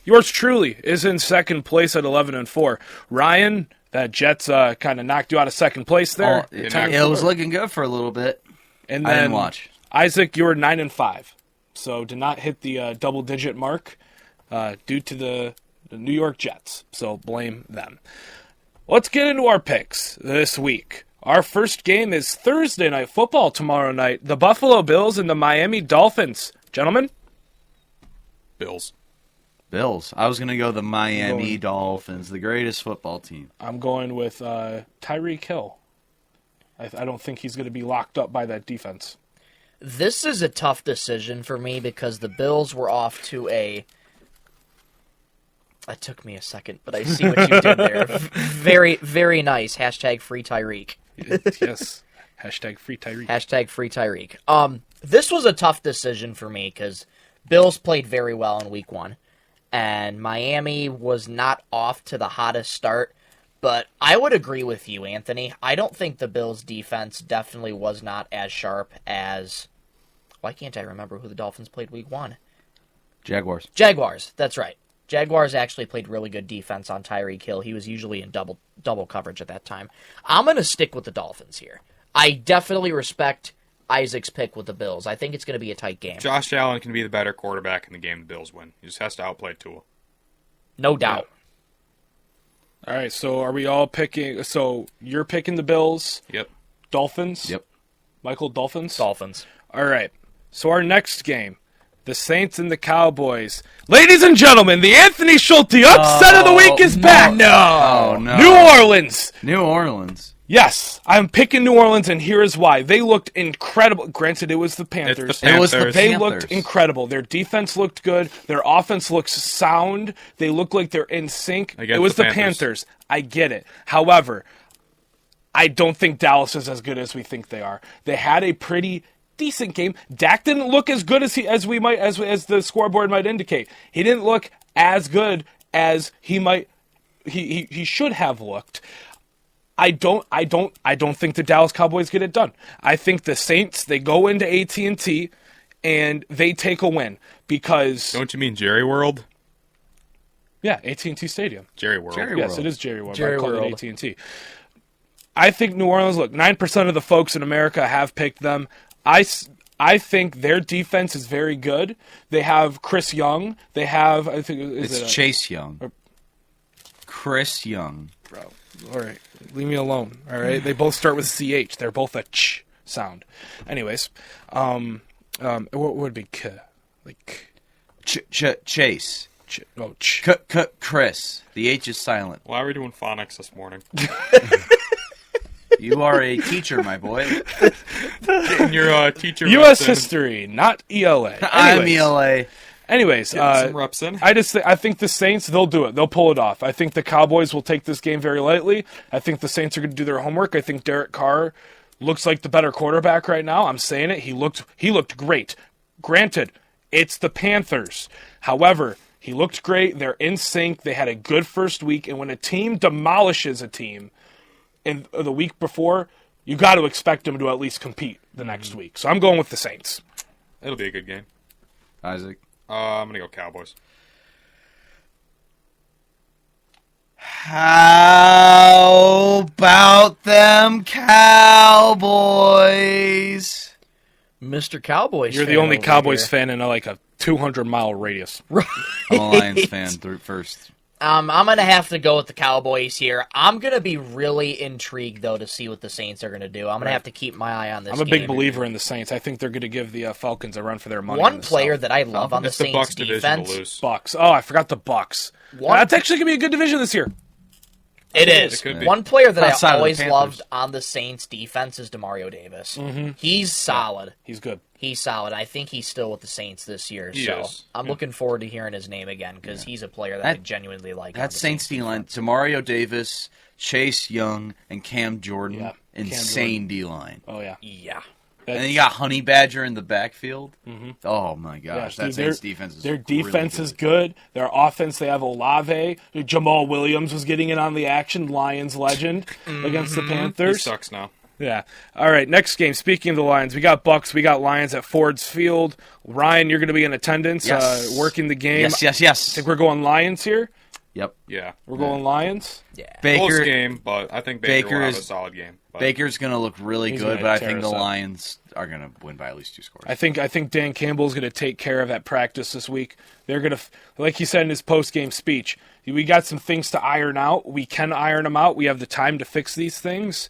Yours truly is in second place at 11-4. Ryan, that Jets kind of knocked you out of second place there. It was looking good for a little bit. And then, I didn't watch. Isaac, you were 9-5. So did not hit the double-digit mark due to the New York Jets, so blame them. Let's get into our picks this week. Our first game is Thursday Night Football tomorrow night. The Buffalo Bills and the Miami Dolphins. Gentlemen? Bills. I was going to go the Miami Dolphins, the greatest football team. I'm going with Tyreek Hill. I don't think he's going to be locked up by that defense. This is a tough decision for me because the Bills were off to a... It took me a second, but I see what you did there. Very, very nice. Hashtag free Tyreek. Yes. Hashtag free Tyreek. Hashtag free Tyreek. This was a tough decision for me because Bills played very well in week 1. And Miami was not off to the hottest start. But I would agree with you, Anthony. I don't think the Bills' defense definitely was not as sharp as... Why can't I remember who the Dolphins played week 1? Jaguars, that's right. Jaguars actually played really good defense on Tyreek Hill. He was usually in double coverage at that time. I'm going to stick with the Dolphins here. I definitely respect Isaac's pick with the Bills. I think it's going to be a tight game. Josh Allen can be the better quarterback in the game the Bills win. He just has to outplay Tua. No doubt. All right, so are we all picking... So you're picking the Bills? Yep. Dolphins? Yep. Michael, Dolphins? Dolphins. All right. So our next game, the Saints and the Cowboys. Ladies and gentlemen, the Anthony Schulte upset of the week is back. Oh, no. New Orleans. New Orleans. Yes, I'm picking New Orleans, and here is why. They looked incredible. Granted, it was the Panthers. It's the Panthers. It was the They Panthers. looked incredible. Their defense looked good. Their offense looks sound. They look like they're in sync. Against It was the the Panthers. Panthers. I get it. However, I don't think Dallas is as good as we think they are. They had a pretty decent game. Dak didn't look as good as the scoreboard might indicate. He didn't look as good as he should have looked. I don't think the Dallas Cowboys get it done. I think the Saints, they go into AT&T and they take a win because Don't you mean Jerry World? yeah, AT&T Stadium. Jerry World. Jerry Yes, World. it is Jerry World. Jerry I call it World. AT&T. I think New Orleans, look, 9% of the folks in America have picked them. I think their defense is very good. They have Chris Young. They have, I think, Chase Young. Chris Young. Bro, all right, leave me alone. All right, they both start with CH. They're both a ch sound. Anyways, what would be k? Like Chase. ch. Chris. The H is silent. Why are we doing phonics this morning? You are a teacher, my boy. Getting your teacher U.S. reps in. history, not ELA. I'm Anyways, ELA. Anyways, Getting some reps in. I think the Saints, they'll do it. They'll pull it off. I think the Cowboys will take this game very lightly. I think the Saints are going to do their homework. I think Derek Carr looks like the better quarterback right now. I'm saying it. He looked great. Granted, it's the Panthers. However, he looked great. They're in sync. They had a good first week. And when a team demolishes a team in the week before, you got to expect them to at least compete the next week. So I'm going with the Saints. It'll be a good game. Isaac. I'm going to go Cowboys. How about them Cowboys? Mr. Cowboys. You're the fan only over Cowboys here. fan in like a 200-mile radius. I'm a Lions fan first. I'm going to have to go with the Cowboys here. I'm going to be really intrigued, though, to see what the Saints are going to do. I'm going to have to keep my eye on this I'm a big game. believer in the Saints. I think they're going to give the Falcons a run for their money. in One the player South. that I love on the It's the Saints Bucks division defense. to lose. Bucks. Oh, I forgot the Bucks. One- That's actually going to be a good division this year. It is. It could be. One player that Outside I of the always Panthers. loved on the Saints defense is DeMario Davis. He's solid. He's good. He's solid. I think he's still with the Saints this year. He so is. I'm looking forward to hearing his name again because he's a player that I genuinely like. on That the Saints D-line, Demario Davis, Chase Young, and Cam Jordan. Yeah, Insane D-line. Oh, yeah. Yeah. And then you got Honey Badger in the backfield. Oh, my gosh. Dude, That Saints defense is Their defense really is good. Their offense, they have Olave. Jamal Williams was getting in on the action. Lions legend against the He Panthers. sucks now. Yeah. All right, next game. Speaking of the Lions, we got Bucks, we got Lions at Ford's Field. Ryan, you're going to be in attendance, Yes. working the game. Yes. I think we're going Lions here. Yep. Yeah. We're going Lions. Yeah. Close Baker, game, but I think Baker will have a Baker's- solid game. But Baker's going to look really He's good, gonna but I tear think the us up. Lions are going to win by at least 2 scores. I think Dan Campbell's going to take care of that practice this week. They're going to, like he said in his post-game speech, we got some things to iron out. We can iron them out. We have the time to fix these things.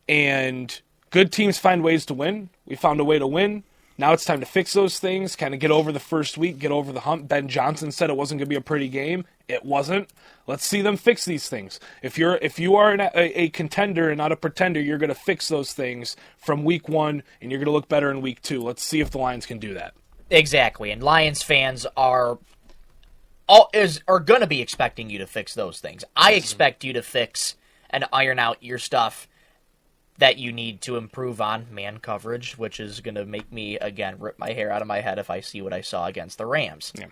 And good teams find ways to win. We found a way to win. Now it's time to fix those things, kind of get over the first week, get over the hump. Ben Johnson said it wasn't going to be a pretty game. It wasn't. Let's see them fix these things. If you are a contender and not a pretender, you're going to fix those things from week 1, and you're going to look better in week 2. Let's see if the Lions can do that. Exactly. And Lions fans are going to be expecting you to fix those things. I expect you to fix and iron out your stuff that you need to improve on, man coverage, which is going to make me, again, rip my hair out of my head if I see what I saw against the Rams. Yeah.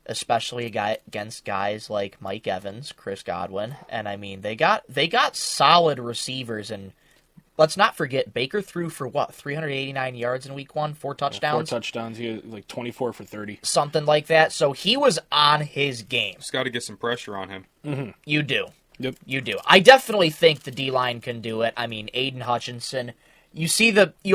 Especially against guys like Mike Evans, Chris Godwin, and I mean, they got solid receivers, and let's not forget, Baker threw for 389 yards in week 1, 4 touchdowns? 4 touchdowns, he had like 24 for 30. Something like that, so he was on his game. just got to get some pressure on him. You do. Yep. You do. I definitely think the D-line can do it. I mean, Aiden Hutchinson. You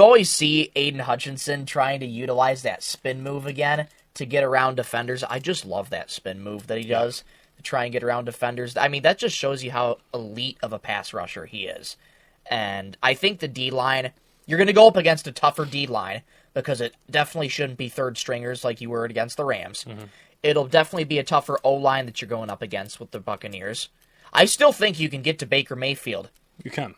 always see Aiden Hutchinson trying to utilize that spin move again to get around defenders. I just love that spin move that he does to try and get around defenders. I mean, that just shows you how elite of a pass rusher he is. And I think the D-line, you're going to go up against a tougher D line because it definitely shouldn't be third stringers like you were against the Rams. Mm-hmm. It'll definitely be a tougher O-line that you're going up against with the Buccaneers. I still think you can get to Baker Mayfield. You can.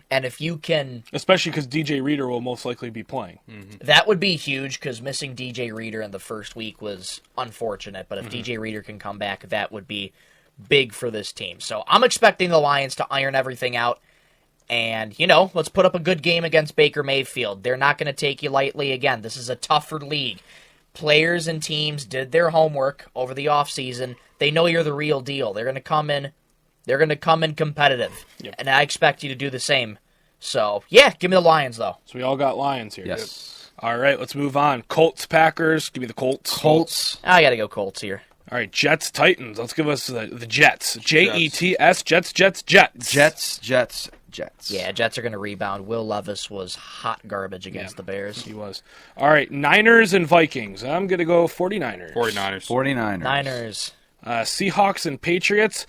And if you can... Especially because DJ Reader will most likely be playing. Mm-hmm. That would be huge because missing DJ Reader in the first week was unfortunate. But if DJ Reader can come back, that would be big for this team. So I'm expecting the Lions to iron everything out. And, let's put up a good game against Baker Mayfield. They're not going to take you lightly again. This is a tougher league. Players and teams did their homework over the offseason. They know you're the real deal. They're going to come in. They're going to come in competitive. Yep. And I expect you to do the same. So, yeah, give me the Lions, though. So we all got Lions here. Yes. Yep. All right, let's move on. Colts, Packers. Give me the Colts. Colts. I got to go Colts here. All right, Jets, Titans. Let's give us the Jets. Jets, Jets. Jets. Yeah, Jets are going to rebound. Will Levis was hot garbage against the Bears. He was. All right, Niners and Vikings. I'm going to go 49ers. 49ers. Niners. Seahawks and Patriots.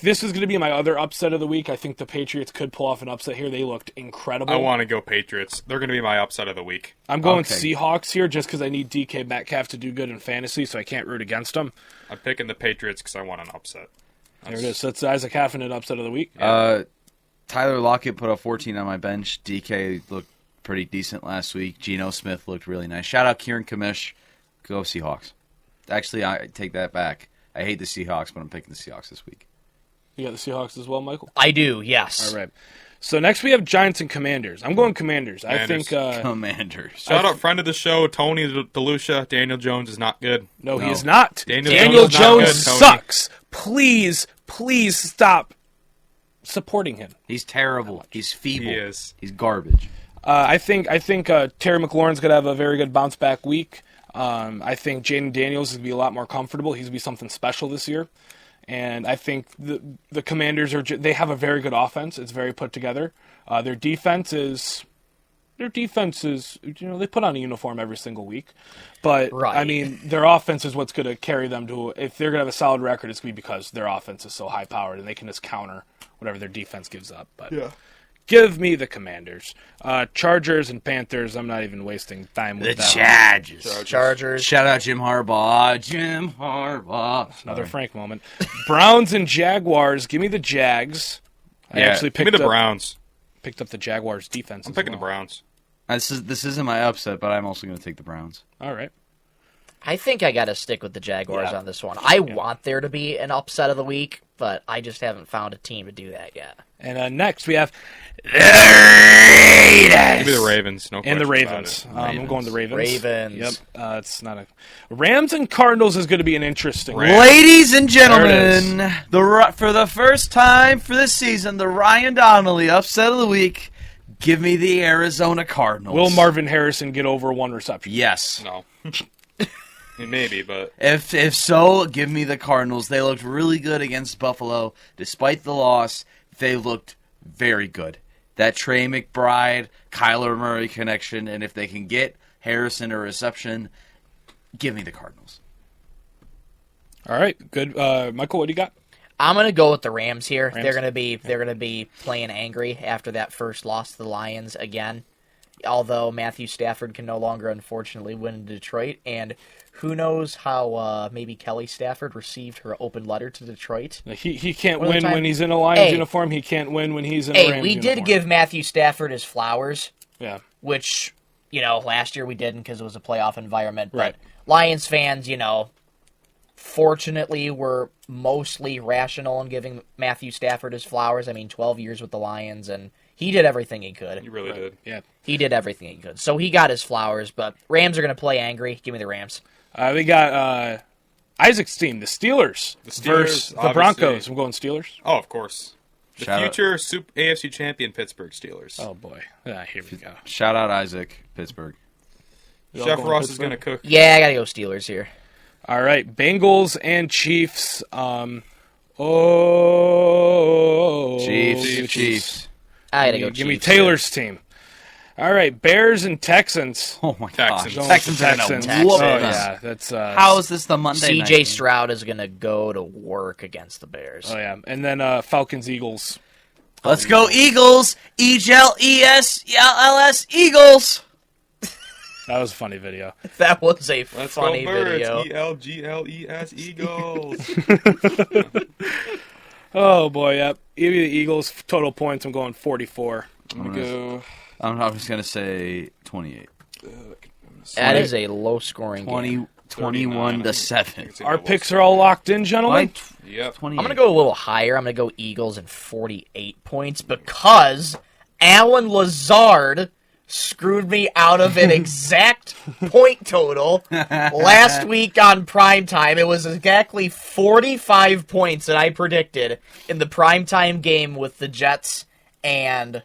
This is going to be my other upset of the week. I think the Patriots could pull off an upset here. They looked incredible. I want to go Patriots. They're going to be my upset of the week. I'm going Seahawks here just because I need DK Metcalf to do good in fantasy, so I can't root against him. I'm picking the Patriots because I want an upset. There it is. So that's Isaac Haffen, an upset of the week. Tyler Lockett put up 14 on my bench. DK looked pretty decent last week. Geno Smith looked really nice. Shout out Kieran Kamish. Go Seahawks. Actually, I take that back. I hate the Seahawks, but I'm picking the Seahawks this week. You got the Seahawks as well, Michael? I do, yes. All right. So next we have Giants and Commanders. I'm going Commanders. I think Commanders. Shout out friend of the show, Tony DeLucia. Daniel Jones is not good. No, he is not. Daniel Jones sucks. Please stop supporting him. He's terrible. He's feeble. He is. He's garbage. I think Terry McLaurin's going to have a very good bounce back week. I think Jaden Daniels is going to be a lot more comfortable. He's going to be something special this year. And I think the Commanders they have a very good offense. It's very put together. Their defense is they put on a uniform every single week. But right. I mean, their offense is what's going to carry them to, if they're going to have a solid record, it's going to be because their offense is so high powered and they can just counter whatever their defense gives up. But give me the Commanders. Chargers and Panthers, I'm not even wasting time with that. Chargers. Shout out Jim Harbaugh. Jim Harbaugh. Another Frank moment. Browns and Jaguars, give me the Jags. I actually give me the Browns. Picked up the Jaguars defense. I'm picking the Browns. This isn't my upset, but I'm also going to take the Browns. All right. I think I got to stick with the Jaguars on this one. I want there to be an upset of the week, but I just haven't found a team to do that yet. And next we have the Raiders. Give me the Ravens. No and the Ravens. I'm going the Ravens. Ravens. Yep. It's not a Rams and Cardinals is going to be an interesting. Ladies and gentlemen, for the first time for this season, the Ryan Donnelly upset of the week. Give me the Arizona Cardinals. Will Marvin Harrison get over one reception? Yes. No. Maybe, but if so, give me the Cardinals. They looked really good against Buffalo, despite the loss. They looked very good. That Trey McBride, Kyler Murray connection, and if they can get Harrison a reception, give me the Cardinals. All right, good. Michael, what do you got? I'm gonna go with the Rams here. They're gonna be playing angry after that first loss to the Lions again. Although Matthew Stafford can no longer, unfortunately, win in Detroit, and who knows how maybe Kelly Stafford received her open letter to Detroit. He can't win when he's in a Lions uniform. He can't win when he's in a Rams uniform. We did give Matthew Stafford his flowers. Yeah. Which, last year we didn't because it was a playoff environment. But right. Lions fans, fortunately were mostly rational in giving Matthew Stafford his flowers. I mean, 12 years with the Lions, and he did everything he could. He really did. Yeah. He did everything he could. So he got his flowers, but Rams are going to play angry. Give me the Rams. We got Isaac's team, the Steelers versus the Broncos. I'm going Steelers. Oh, of course. The future AFC champion Pittsburgh Steelers. Oh, boy. Here we go. Shout out Isaac, Pittsburgh. Chef Ross is going to cook. Yeah, I got to go Steelers here. All right, Bengals and Chiefs. Chiefs. I got to go Chiefs. Give me Taylor's team. All right, Bears and Texans. Oh my gosh, Texans. Oh yeah, that's. How is this the Monday night? CJ Stroud is going to go to work against the Bears. Oh yeah, and then Falcons Eagles. Let's go Eagles! EGLESLS Eagles! That was a funny video. That was a Let's funny go birds. video. ELGLES Eagles. Oh boy, yep. Give me the Eagles total points. I'm going 44. I'm gonna go. I'm just going to say 28. That is a low-scoring game. 21-7. Our picks are all locked in, gentlemen. Yep. I'm going to go a little higher. I'm going to go Eagles and 48 points because Alan Lazard screwed me out of an exact point total last week on primetime. It was exactly 45 points that I predicted in the primetime game with the Jets and...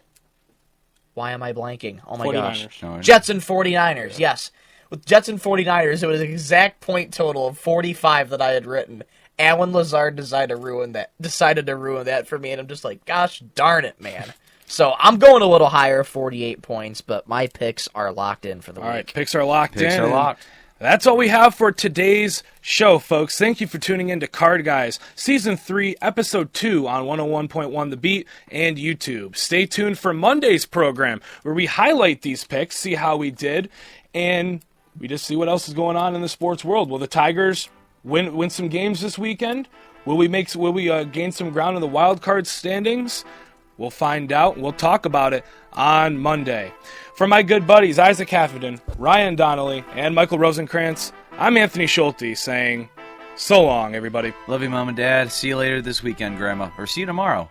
Why am I blanking? Oh my 49ers. gosh. Jets and 49ers, yes. With Jets and 49ers, it was an exact point total of 45 that I had written. Alan Lazard decided to ruin that for me, and I'm just like, gosh darn it, man. So I'm going a little higher, 48 points, but my picks are locked in for the All week. right, picks are locked in. Picks are locked. That's all we have for today's show, folks. Thank you for tuning in to Card Guys, Season 3, Episode 2 on 101.1 The Beat and YouTube. Stay tuned for Monday's program, where we highlight these picks, see how we did, and we just see what else is going on in the sports world. Will the Tigers win some games this weekend? Will we gain some ground in the wild card standings? We'll find out. We'll talk about it on Monday. For my good buddies, Isaac Haffenden, Ryan Donnelly, and Michael Rosenkranz, I'm Anthony Schulte saying, so long, everybody. Love you, Mom and Dad. See you later this weekend, Grandma. Or see you tomorrow.